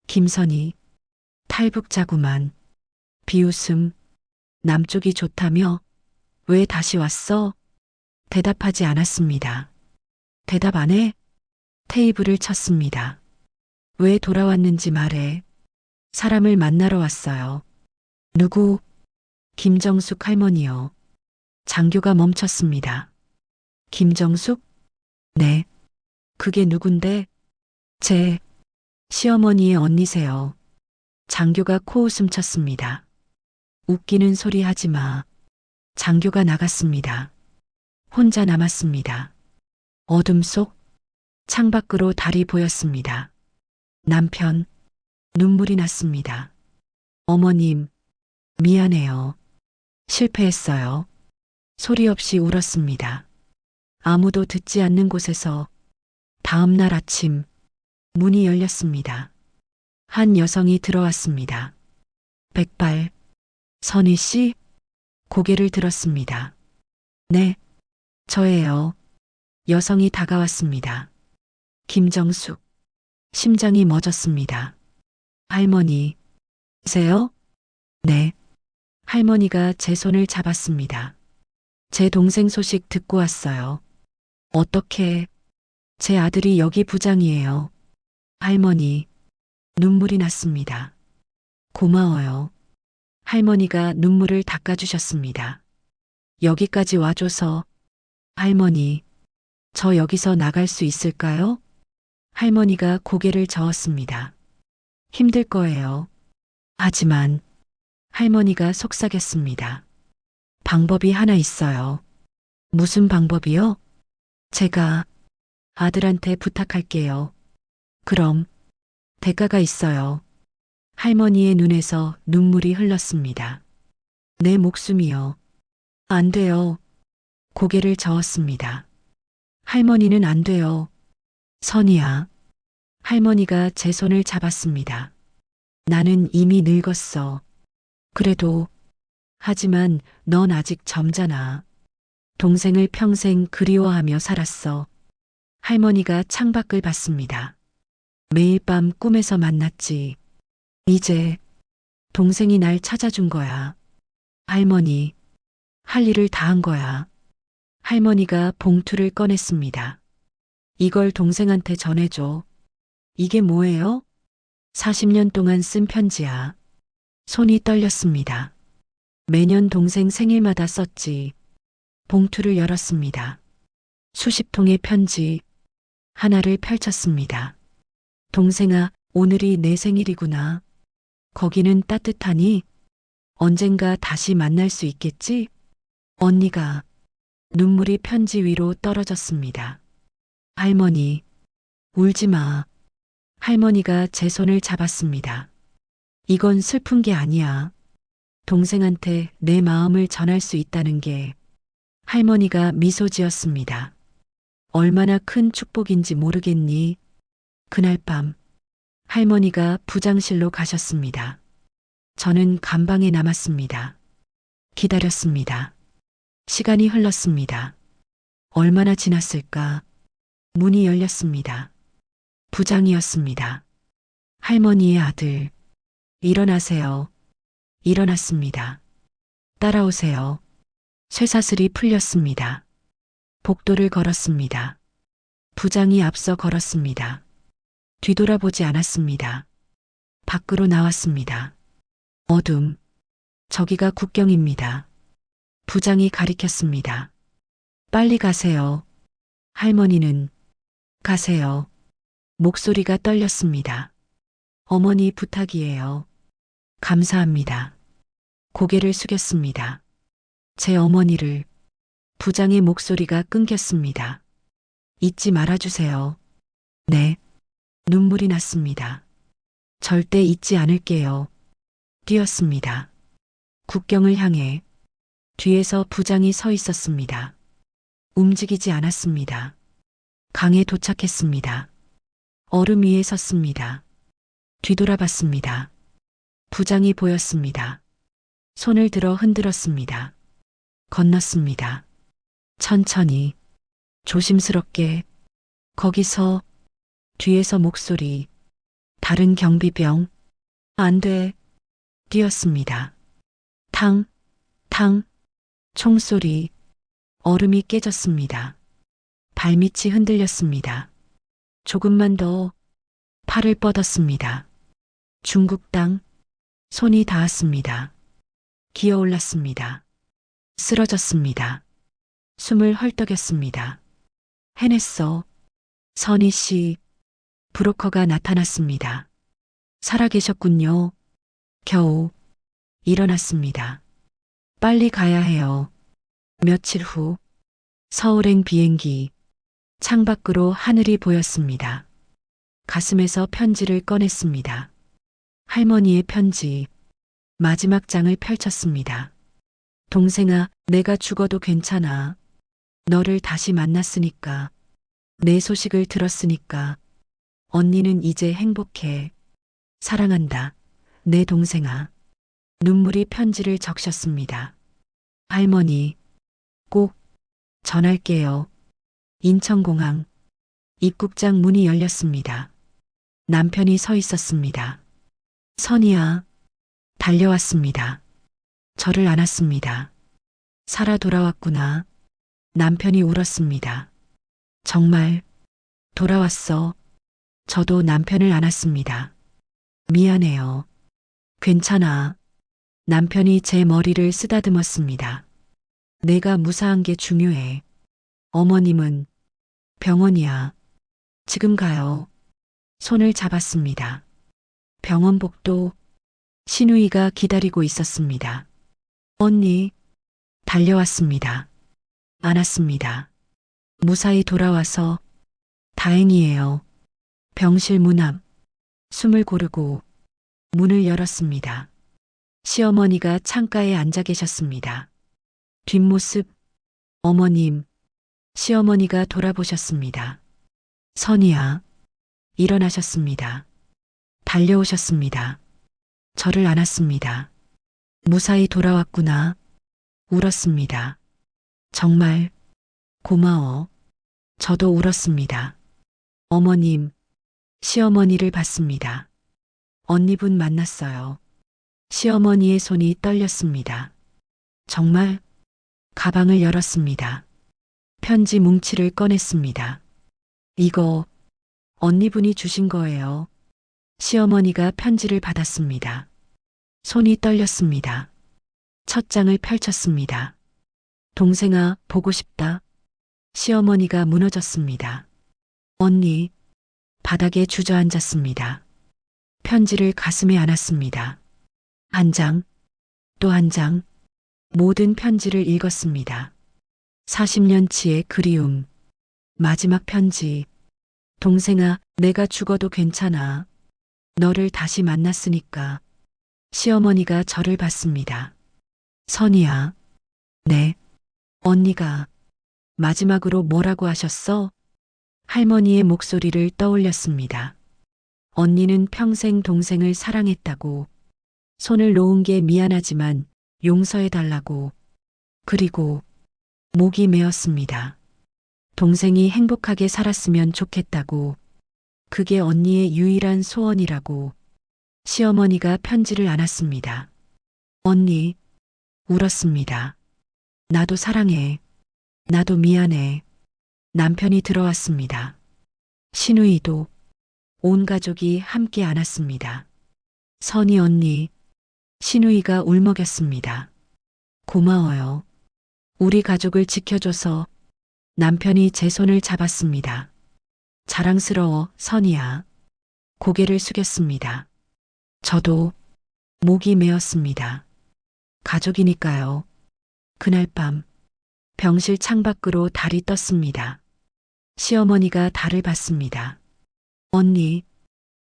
김선희. 탈북자구만. 비웃음. 남쪽이 좋다며? 왜 다시 왔어? 대답하지 않았습니다. 대답 안 해? 테이블을 쳤습니다. 왜 돌아왔는지 말해. 사람을 만나러 왔어요. 누구? 김정숙 할머니요. 장교가 멈췄습니다. 김정숙? 네. 그게 누군데? 제 시어머니의 언니세요. 장교가 코웃음 쳤습니다. 웃기는 소리 하지 마. 장교가 나갔습니다. 혼자 남았습니다. 어둠 속 창밖으로 달이 보였습니다. 남편, 눈물이 났습니다. 어머님, 미안해요. 실패했어요. 소리 없이 울었습니다. 아무도 듣지 않는 곳에서 다음 날 아침 문이 열렸습니다. 한 여성이 들어왔습니다. 백발, 선희 씨? 고개를 들었습니다. 네, 저예요. 여성이 다가왔습니다. 김정숙. 심장이 멎었습니다. 할머니, 세요? 네. 할머니가 제 손을 잡았습니다. 제 동생 소식 듣고 왔어요. 어떻게, 제 아들이 여기 부장이에요. 할머니, 눈물이 났습니다. 고마워요. 할머니가 눈물을 닦아주셨습니다. 여기까지 와줘서, 할머니, 저 여기서 나갈 수 있을까요? 할머니가 고개를 저었습니다. 힘들 거예요. 하지만 할머니가 속삭였습니다. 방법이 하나 있어요. 무슨 방법이요? 제가 아들한테 부탁할게요. 그럼 대가가 있어요. 할머니의 눈에서 눈물이 흘렀습니다. 내 목숨이요. 안 돼요. 고개를 저었습니다. 할머니는 안 돼요. 선이야. 할머니가 제 손을 잡았습니다. 나는 이미 늙었어. 그래도, 하지만 넌 아직 젊잖아. 동생을 평생 그리워하며 살았어. 할머니가 창밖을 봤습니다. 매일 밤 꿈에서 만났지. 이제 동생이 날 찾아준 거야. 할머니, 할 일을 다 한 거야. 할머니가 봉투를 꺼냈습니다. 이걸 동생한테 전해줘. 이게 뭐예요? 40년 동안 쓴 편지야. 손이 떨렸습니다. 매년 동생 생일마다 썼지. 봉투를 열었습니다. 수십 통의 편지. 하나를 펼쳤습니다. 동생아, 오늘이 내 생일이구나. 거기는 따뜻하니? 언젠가 다시 만날 수 있겠지? 언니가. 눈물이 편지 위로 떨어졌습니다. 할머니, 울지 마. 할머니가 제 손을 잡았습니다. 이건 슬픈 게 아니야. 동생한테 내 마음을 전할 수 있다는 게. 할머니가 미소 지었습니다. 얼마나 큰 축복인지 모르겠니? 그날 밤 할머니가 부장실로 가셨습니다. 저는 감방에 남았습니다. 기다렸습니다. 시간이 흘렀습니다. 얼마나 지났을까? 문이 열렸습니다. 부장이었습니다. 할머니의 아들. 일어나세요. 일어났습니다. 따라오세요. 쇠사슬이 풀렸습니다. 복도를 걸었습니다. 부장이 앞서 걸었습니다. 뒤돌아보지 않았습니다. 밖으로 나왔습니다. 어둠. 저기가 국경입니다. 부장이 가리켰습니다. 빨리 가세요. 할머니는 가세요. 목소리가 떨렸습니다. 어머니 부탁이에요. 감사합니다. 고개를 숙였습니다. 제 어머니를. 부장의 목소리가 끊겼습니다. 잊지 말아주세요. 네. 눈물이 났습니다. 절대 잊지 않을게요. 뛰었습니다. 국경을 향해. 뒤에서 부장이 서 있었습니다. 움직이지 않았습니다. 강에 도착했습니다. 얼음 위에 섰습니다. 뒤돌아봤습니다. 부장이 보였습니다. 손을 들어 흔들었습니다. 건넜습니다. 천천히, 조심스럽게. 거기서 뒤에서 목소리. 다른 경비병. 안 돼. 뛰었습니다. 탕, 탕. 총소리. 얼음이 깨졌습니다. 발밑이 흔들렸습니다. 조금만 더. 팔을 뻗었습니다. 중국 땅. 손이 닿았습니다. 기어올랐습니다. 쓰러졌습니다. 숨을 헐떡였습니다. 해냈어. 선희 씨. 브로커가 나타났습니다. 살아계셨군요. 겨우 일어났습니다. 빨리 가야 해요. 며칠 후 서울행 비행기. 창밖으로 하늘이 보였습니다. 가슴에서 편지를 꺼냈습니다. 할머니의 편지. 마지막 장을 펼쳤습니다. 동생아, 내가 죽어도 괜찮아. 너를 다시 만났으니까. 내 소식을 들었으니까. 언니는 이제 행복해. 사랑한다. 내 동생아. 눈물이 편지를 적셨습니다. 할머니, 꼭 전할게요. 인천공항. 입국장 문이 열렸습니다. 남편이 서 있었습니다. 선이야. 달려왔습니다. 저를 안았습니다. 살아 돌아왔구나. 남편이 울었습니다. 정말 돌아왔어. 저도 남편을 안았습니다. 미안해요. 괜찮아. 남편이 제 머리를 쓰다듬었습니다. 내가 무사한 게 중요해. 어머님은 병원이야. 지금 가요. 손을 잡았습니다. 병원 복도. 신우이가 기다리고 있었습니다. 언니. 달려왔습니다. 안았습니다. 무사히 돌아와서 다행이에요. 병실 문 앞. 숨을 고르고 문을 열었습니다. 시어머니가 창가에 앉아 계셨습니다. 뒷모습. 어머님. 시어머니가 돌아보셨습니다. 선이야. 일어나셨습니다. 달려오셨습니다. 저를 안았습니다. 무사히 돌아왔구나. 울었습니다. 정말 고마워. 저도 울었습니다. 어머님, 시어머니를 봤습니다. 언니분 만났어요. 시어머니의 손이 떨렸습니다. 정말? 가방을 열었습니다. 편지 뭉치를 꺼냈습니다. 이거 언니분이 주신 거예요. 시어머니가 편지를 받았습니다. 손이 떨렸습니다. 첫 장을 펼쳤습니다. 동생아, 보고 싶다. 시어머니가 무너졌습니다. 언니, 바닥에 주저앉았습니다. 편지를 가슴에 안았습니다. 한 장, 또 한 장, 모든 편지를 읽었습니다. 40년치의 그리움. 마지막 편지. 동생아, 내가 죽어도 괜찮아. 너를 다시 만났으니까. 시어머니가 저를 봤습니다. 선이야. 네. 언니가 마지막으로 뭐라고 하셨어? 할머니의 목소리를 떠올렸습니다. 언니는 평생 동생을 사랑했다고. 손을 놓은 게 미안하지만 용서해달라고. 그리고 목이 메었습니다. 동생이 행복하게 살았으면 좋겠다고. 그게 언니의 유일한 소원이라고. 시어머니가 편지를 안았습니다. 언니, 울었습니다. 나도 사랑해. 나도 미안해. 남편이 들어왔습니다. 신우이도. 온 가족이 함께 안았습니다. 선이 언니. 신우이가 울먹였습니다. 고마워요. 우리 가족을 지켜줘서. 남편이 제 손을 잡았습니다. 자랑스러워, 선이야. 고개를 숙였습니다. 저도 목이 메었습니다. 가족이니까요. 그날 밤 병실 창밖으로 달이 떴습니다. 시어머니가 달을 봤습니다. 언니,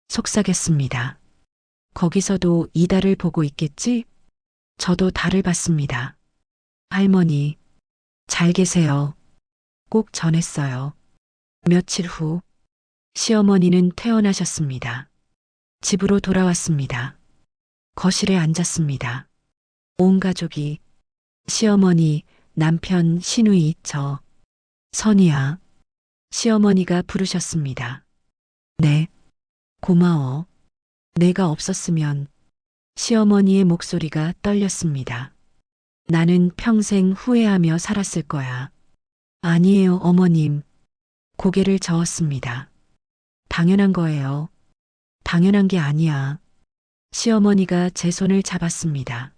속삭였습니다. 거기서도 이 달을 보고 있겠지? 저도 달을 봤습니다. 할머니, 잘 계세요. 꼭 전했어요. 며칠 후 시어머니는 퇴원하셨습니다. 집으로 돌아왔습니다. 거실에 앉았습니다. 온 가족이, 시어머니, 남편, 신우이, 저. 선이야. 시어머니가 부르셨습니다. 네. 고마워. 내가 없었으면. 시어머니의 목소리가 떨렸습니다. 나는 평생 후회하며 살았을 거야. 아니에요, 어머님. 고개를 저었습니다. 당연한 거예요. 당연한 게 아니야. 시어머니가 제 손을 잡았습니다.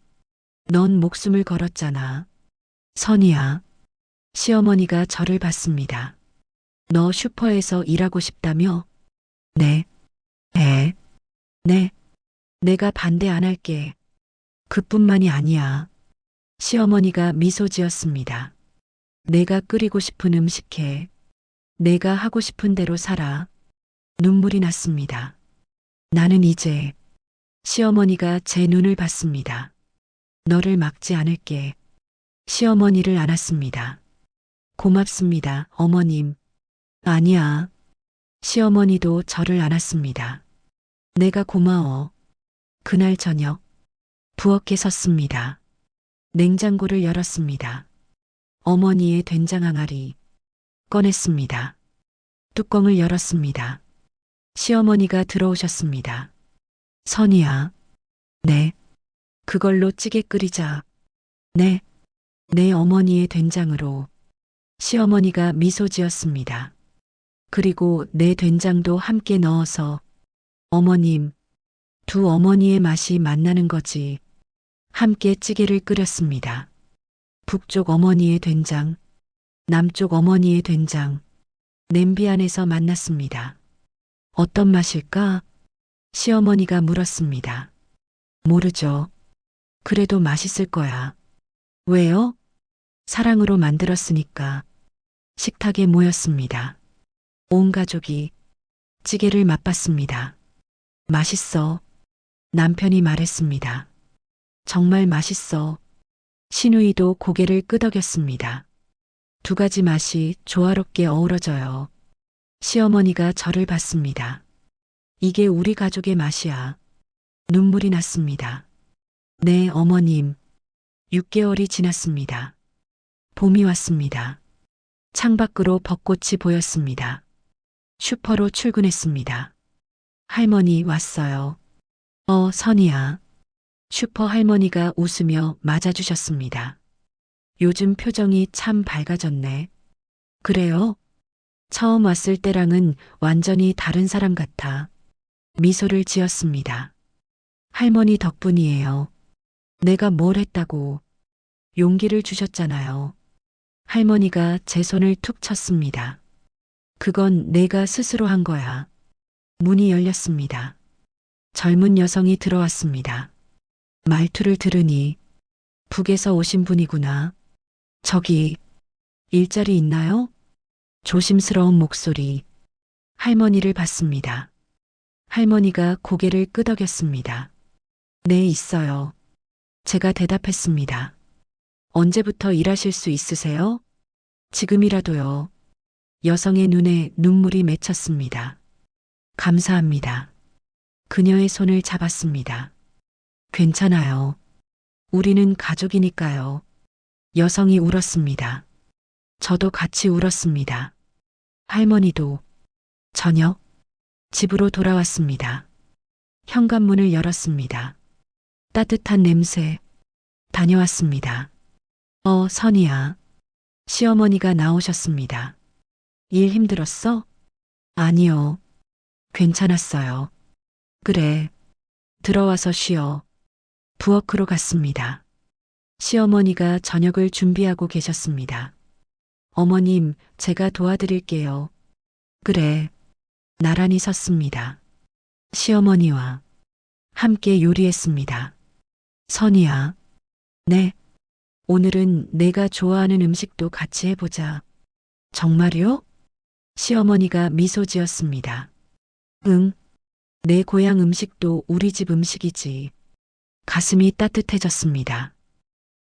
넌 목숨을 걸었잖아. 선이야. 시어머니가 저를 봤습니다. 너 슈퍼에서 일하고 싶다며? 네. 네. 내가 반대 안 할게. 그뿐만이 아니야. 시어머니가 미소 지었습니다. 내가 끓이고 싶은 음식 해. 내가 하고 싶은 대로 살아. 눈물이 났습니다. 나는 이제 시어머니가 제 눈을 봤습니다. 너를 막지 않을게. 시어머니를 안았습니다. 고맙습니다, 어머님. 아니야. 시어머니도 저를 안았습니다. 내가 고마워. 그날 저녁, 부엌에 섰습니다. 냉장고를 열었습니다. 어머니의 된장 항아리 꺼냈습니다. 뚜껑을 열었습니다. 시어머니가 들어오셨습니다. 선이야. 네. 그걸로 찌개 끓이자. 네. 내 어머니의 된장으로. 시어머니가 미소 지었습니다. 그리고 내 된장도 함께 넣어서 어머님, 두 어머니의 맛이 만나는 거지. 함께 찌개를 끓였습니다. 북쪽 어머니의 된장, 남쪽 어머니의 된장, 냄비 안에서 만났습니다. 어떤 맛일까? 시어머니가 물었습니다. 모르죠. 그래도 맛있을 거야. 왜요? 사랑으로 만들었으니까. 식탁에 모였습니다. 온 가족이 찌개를 맛봤습니다. 맛있어. 남편이 말했습니다. 정말 맛있어. 시누이도 고개를 끄덕였습니다. 두 가지 맛이 조화롭게 어우러져요. 시어머니가 저를 봤습니다. 이게 우리 가족의 맛이야. 눈물이 났습니다. 네, 어머님. 6개월이 지났습니다. 봄이 왔습니다. 창밖으로 벚꽃이 보였습니다. 슈퍼로 출근했습니다. 할머니 왔어요. 선이야. 슈퍼 할머니가 웃으며 맞아주셨습니다. 요즘 표정이 참 밝아졌네. 그래요? 처음 왔을 때랑은 완전히 다른 사람 같아. 미소를 지었습니다. 할머니 덕분이에요. 내가 뭘 했다고. 용기를 주셨잖아요. 할머니가 제 손을 툭 쳤습니다. 그건 내가 스스로 한 거야. 문이 열렸습니다. 젊은 여성이 들어왔습니다. 말투를 들으니 북에서 오신 분이구나. 저기 일자리 있나요? 조심스러운 목소리. 할머니를 봤습니다. 할머니가 고개를 끄덕였습니다. 네, 있어요. 제가 대답했습니다. 언제부터 일하실 수 있으세요? 지금이라도요. 여성의 눈에 눈물이 맺혔습니다. 감사합니다. 그녀의 손을 잡았습니다. 괜찮아요. 우리는 가족이니까요. 여성이 울었습니다. 저도 같이 울었습니다. 할머니도. 저녁, 집으로 돌아왔습니다. 현관문을 열었습니다. 따뜻한 냄새. 다녀왔습니다. 선이야. 시어머니가 나오셨습니다. 일 힘들었어? 아니요. 괜찮았어요. 그래. 들어와서 쉬어. 부엌으로 갔습니다. 시어머니가 저녁을 준비하고 계셨습니다. 어머님, 제가 도와드릴게요. 그래. 나란히 섰습니다. 시어머니와 함께 요리했습니다. 선이야. 네. 오늘은 내가 좋아하는 음식도 같이 해보자. 정말요? 시어머니가 미소 지었습니다. 응. 내 고향 음식도 우리 집 음식이지. 가슴이 따뜻해졌습니다.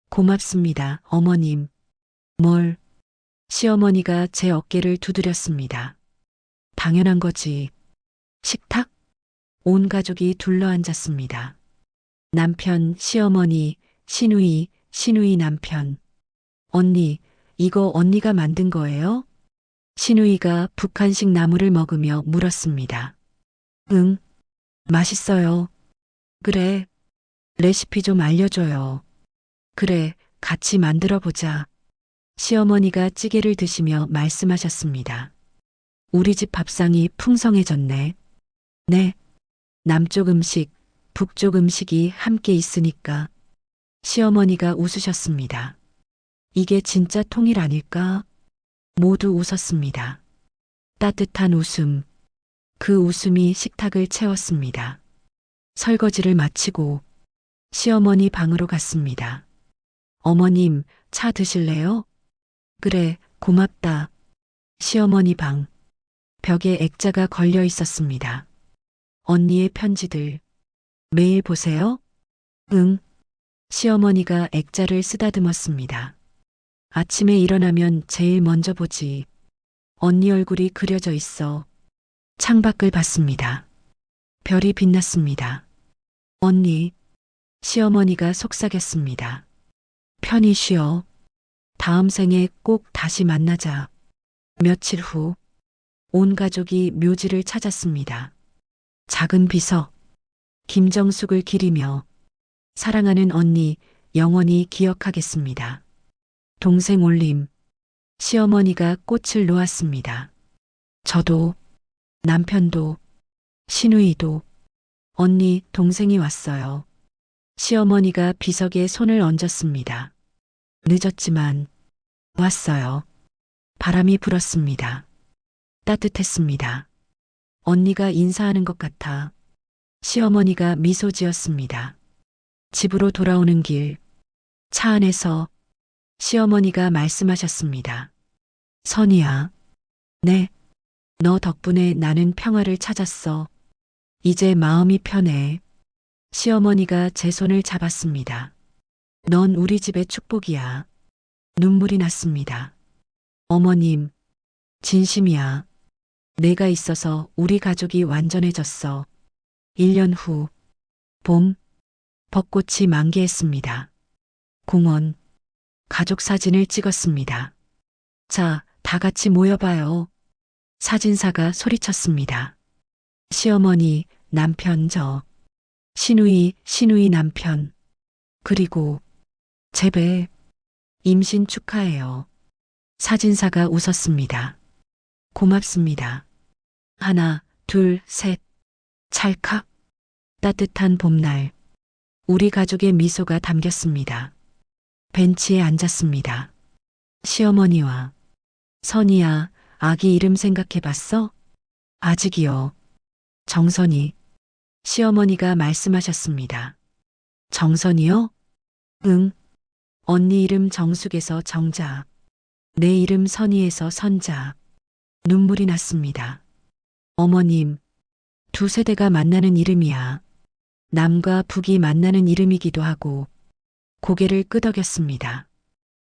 고맙습니다, 어머님. 뭘? 시어머니가 제 어깨를 두드렸습니다. 당연한 거지. 식탁? 온 가족이 둘러앉았습니다. 남편, 시어머니, 시누이, 시누이 남편. 언니, 이거 언니가 만든 거예요? 시누이가 북한식 나물을 먹으며 물었습니다. 응, 맛있어요. 그래, 레시피 좀 알려줘요. 그래, 같이 만들어 보자. 시어머니가 찌개를 드시며 말씀하셨습니다. 우리 집 밥상이 풍성해졌네. 네, 남쪽 음식, 북쪽 음식이 함께 있으니까. 시어머니가 웃으셨습니다. 이게 진짜 통일 아닐까? 모두 웃었습니다. 따뜻한 웃음. 그 웃음이 식탁을 채웠습니다. 설거지를 마치고 시어머니 방으로 갔습니다. 어머님, 차 드실래요? 그래, 고맙다. 시어머니 방. 벽에 액자가 걸려 있었습니다. 언니의 편지들. 매일 보세요? 응. 시어머니가 액자를 쓰다듬었습니다. 아침에 일어나면 제일 먼저 보지. 언니 얼굴이 그려져 있어. 창밖을 봤습니다. 별이 빛났습니다. 언니, 시어머니가 속삭였습니다. 편히 쉬어. 다음 생에 꼭 다시 만나자. 며칠 후, 온 가족이 묘지를 찾았습니다. 작은 비석, 김정숙을 기리며 사랑하는 언니 영원히 기억하겠습니다. 동생 올림, 시어머니가 꽃을 놓았습니다. 저도, 남편도, 시누이도, 언니, 동생이 왔어요. 시어머니가 비석에 손을 얹었습니다. 늦었지만 왔어요. 바람이 불었습니다. 따뜻했습니다. 언니가 인사하는 것 같아 시어머니가 미소 지었습니다. 집으로 돌아오는 길, 차 안에서 시어머니가 말씀하셨습니다. 선이야. 네. 너 덕분에 나는 평화를 찾았어. 이제 마음이 편해. 시어머니가 제 손을 잡았습니다. 넌 우리 집의 축복이야. 눈물이 났습니다. 어머님, 진심이야. 내가 있어서 우리 가족이 완전해졌어. 1년 후, 봄, 벚꽃이 만개했습니다. 공원, 가족 사진을 찍었습니다. 자, 다 같이 모여봐요. 사진사가 소리쳤습니다. 시어머니, 남편 저, 시누이 남편, 그리고 제배, 임신 축하해요. 사진사가 웃었습니다. 고맙습니다. 하나, 둘, 셋. 찰칵. 따뜻한 봄날. 우리 가족의 미소가 담겼습니다. 벤치에 앉았습니다. 시어머니와 선이야, 아기 이름 생각해봤어? 아직이요. 정선이. 시어머니가 말씀하셨습니다. 정선이요? 응. 언니 이름 정숙에서 정자. 내 이름 선이에서 선자. 눈물이 났습니다. 어머님, 두 세대가 만나는 이름이야. 남과 북이 만나는 이름이기도 하고. 고개를 끄덕였습니다.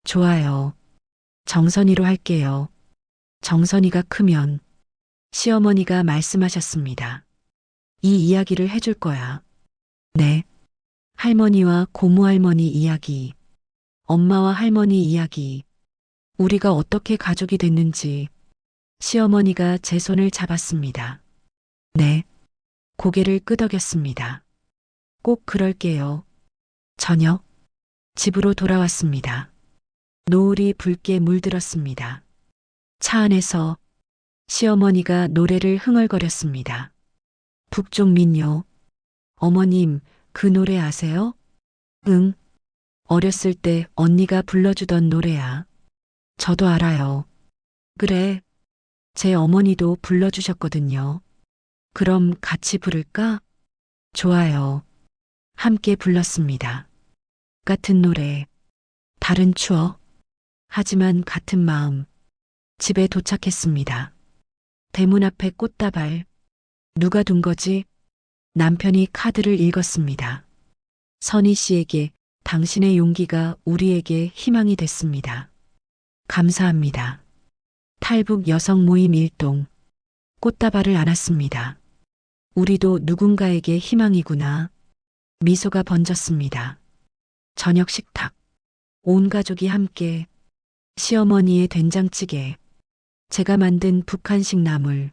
좋아요. 정선이로 할게요. 정선이가 크면 시어머니가 말씀하셨습니다. 이 이야기를 해줄 거야. 네. 할머니와 고모할머니 이야기. 엄마와 할머니 이야기. 우리가 어떻게 가족이 됐는지. 시어머니가 제 손을 잡았습니다. 네. 고개를 끄덕였습니다. 꼭 그럴게요. 저녁. 집으로 돌아왔습니다. 노을이 붉게 물들었습니다. 차 안에서 시어머니가 노래를 흥얼거렸습니다. 북쪽 민요. 어머님, 그 노래 아세요? 응. 어렸을 때 언니가 불러주던 노래야. 저도 알아요. 그래. 제 어머니도 불러주셨거든요. 그럼 같이 부를까? 좋아요. 함께 불렀습니다. 같은 노래, 다른 추억, 하지만 같은 마음. 집에 도착했습니다. 대문 앞에 꽃다발. 누가 둔 거지? 남편이 카드를 읽었습니다. 선희 씨에게 당신의 용기가 우리에게 희망이 됐습니다. 감사합니다. 탈북 여성 모임 일동. 꽃다발을 안았습니다. 우리도 누군가에게 희망이구나. 미소가 번졌습니다. 저녁 식탁. 온 가족이 함께 시어머니의 된장찌개, 제가 만든 북한식 나물,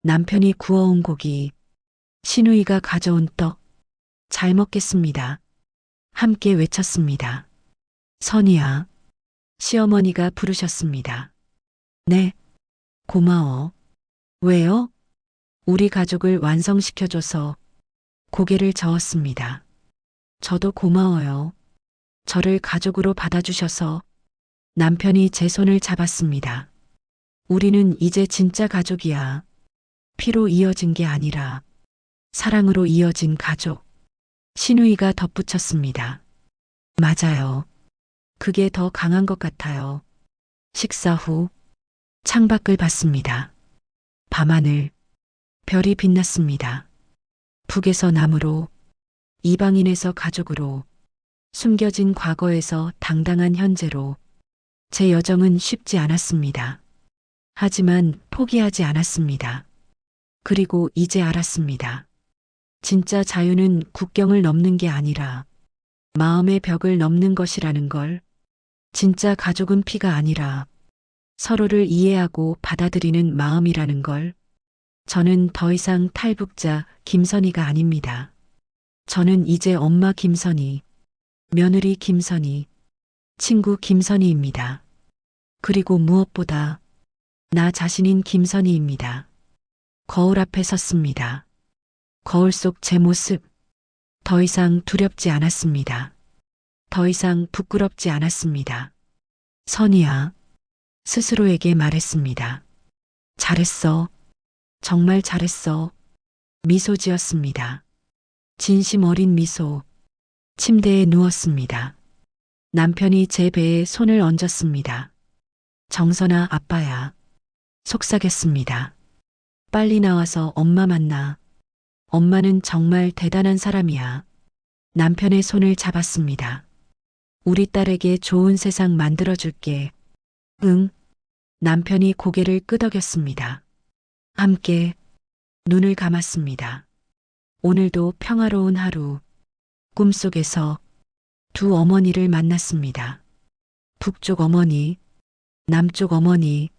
남편이 구워온 고기, 시누이가 가져온 떡. 잘 먹겠습니다. 함께 외쳤습니다. 선이야. 시어머니가 부르셨습니다. 네. 고마워. 왜요? 우리 가족을 완성시켜줘서. 고개를 저었습니다. 저도 고마워요. 저를 가족으로 받아주셔서. 남편이 제 손을 잡았습니다. 우리는 이제 진짜 가족이야. 피로 이어진 게 아니라 사랑으로 이어진 가족. 시누이가 덧붙였습니다. 맞아요. 그게 더 강한 것 같아요. 식사 후 창밖을 봤습니다. 밤하늘, 별이 빛났습니다. 북에서 남으로, 이방인에서 가족으로, 숨겨진 과거에서 당당한 현재로 제 여정은 쉽지 않았습니다. 하지만 포기하지 않았습니다. 그리고 이제 알았습니다. 진짜 자유는 국경을 넘는 게 아니라 마음의 벽을 넘는 것이라는 걸. 진짜 가족은 피가 아니라 서로를 이해하고 받아들이는 마음이라는 걸. 저는 더 이상 탈북자 김선희가 아닙니다. 저는 이제 엄마 김선희, 며느리 김선희, 친구 김선희입니다. 그리고 무엇보다 나 자신인 김선희입니다. 거울 앞에 섰습니다. 거울 속 제 모습, 더 이상 두렵지 않았습니다. 더 이상 부끄럽지 않았습니다. 선희야, 스스로에게 말했습니다. 잘했어. 정말 잘했어. 미소 지었습니다. 진심 어린 미소. 침대에 누웠습니다. 남편이 제 배에 손을 얹었습니다. 정선아, 아빠야. 속삭였습니다. 빨리 나와서 엄마 만나. 엄마는 정말 대단한 사람이야. 남편의 손을 잡았습니다. 우리 딸에게 좋은 세상 만들어줄게. 응. 남편이 고개를 끄덕였습니다. 함께 눈을 감았습니다. 오늘도 평화로운 하루. 꿈속에서 두 어머니를 만났습니다. 북쪽 어머니, 남쪽 어머니,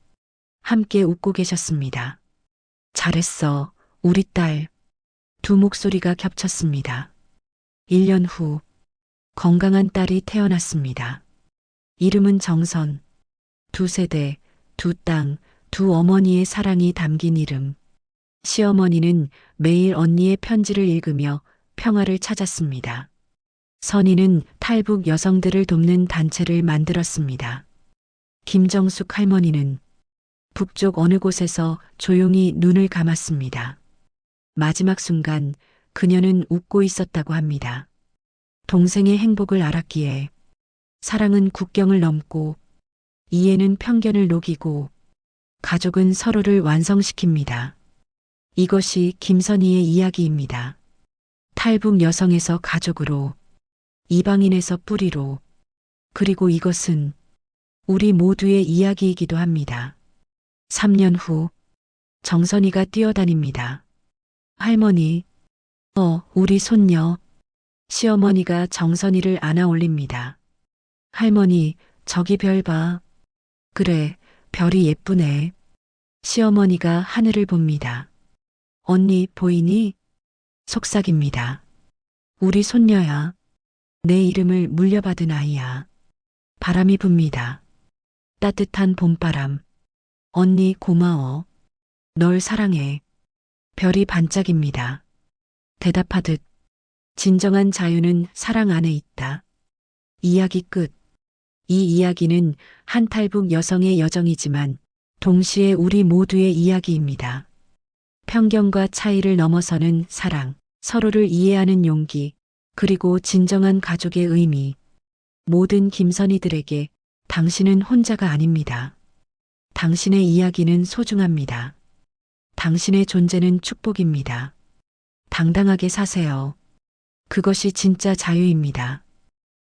함께 웃고 계셨습니다. 잘했어, 우리 딸. 두 목소리가 겹쳤습니다. 1년 후, 건강한 딸이 태어났습니다. 이름은 정선. 두 세대, 두 땅, 두 어머니의 사랑이 담긴 이름. 시어머니는 매일 언니의 편지를 읽으며 평화를 찾았습니다. 선희는 탈북 여성들을 돕는 단체를 만들었습니다. 김정숙 할머니는 북쪽 어느 곳에서 조용히 눈을 감았습니다. 마지막 순간 그녀는 웃고 있었다고 합니다. 동생의 행복을 알았기에 사랑은 국경을 넘고 이해는 편견을 녹이고 가족은 서로를 완성시킵니다. 이것이 김선희의 이야기입니다. 탈북 여성에서 가족으로, 이방인에서 뿌리로, 그리고 이것은 우리 모두의 이야기이기도 합니다. 3년 후 정선희가 뛰어다닙니다. 할머니, 우리 손녀. 시어머니가 정선희를 안아 올립니다. 할머니, 저기 별 봐. 그래, 별이 예쁘네. 시어머니가 하늘을 봅니다. 언니, 보이니? 속삭입니다. 우리 손녀야. 내 이름을 물려받은 아이야. 바람이 붑니다. 따뜻한 봄바람. 언니, 고마워. 널 사랑해. 별이 반짝입니다. 대답하듯 진정한 자유는 사랑 안에 있다. 이야기 끝. 이 이야기는 한 탈북 여성의 여정이지만 동시에 우리 모두의 이야기입니다. 편견과 차이를 넘어서는 사랑, 서로를 이해하는 용기, 그리고 진정한 가족의 의미. 모든 김선희들에게 당신은 혼자가 아닙니다. 당신의 이야기는 소중합니다. 당신의 존재는 축복입니다. 당당하게 사세요. 그것이 진짜 자유입니다.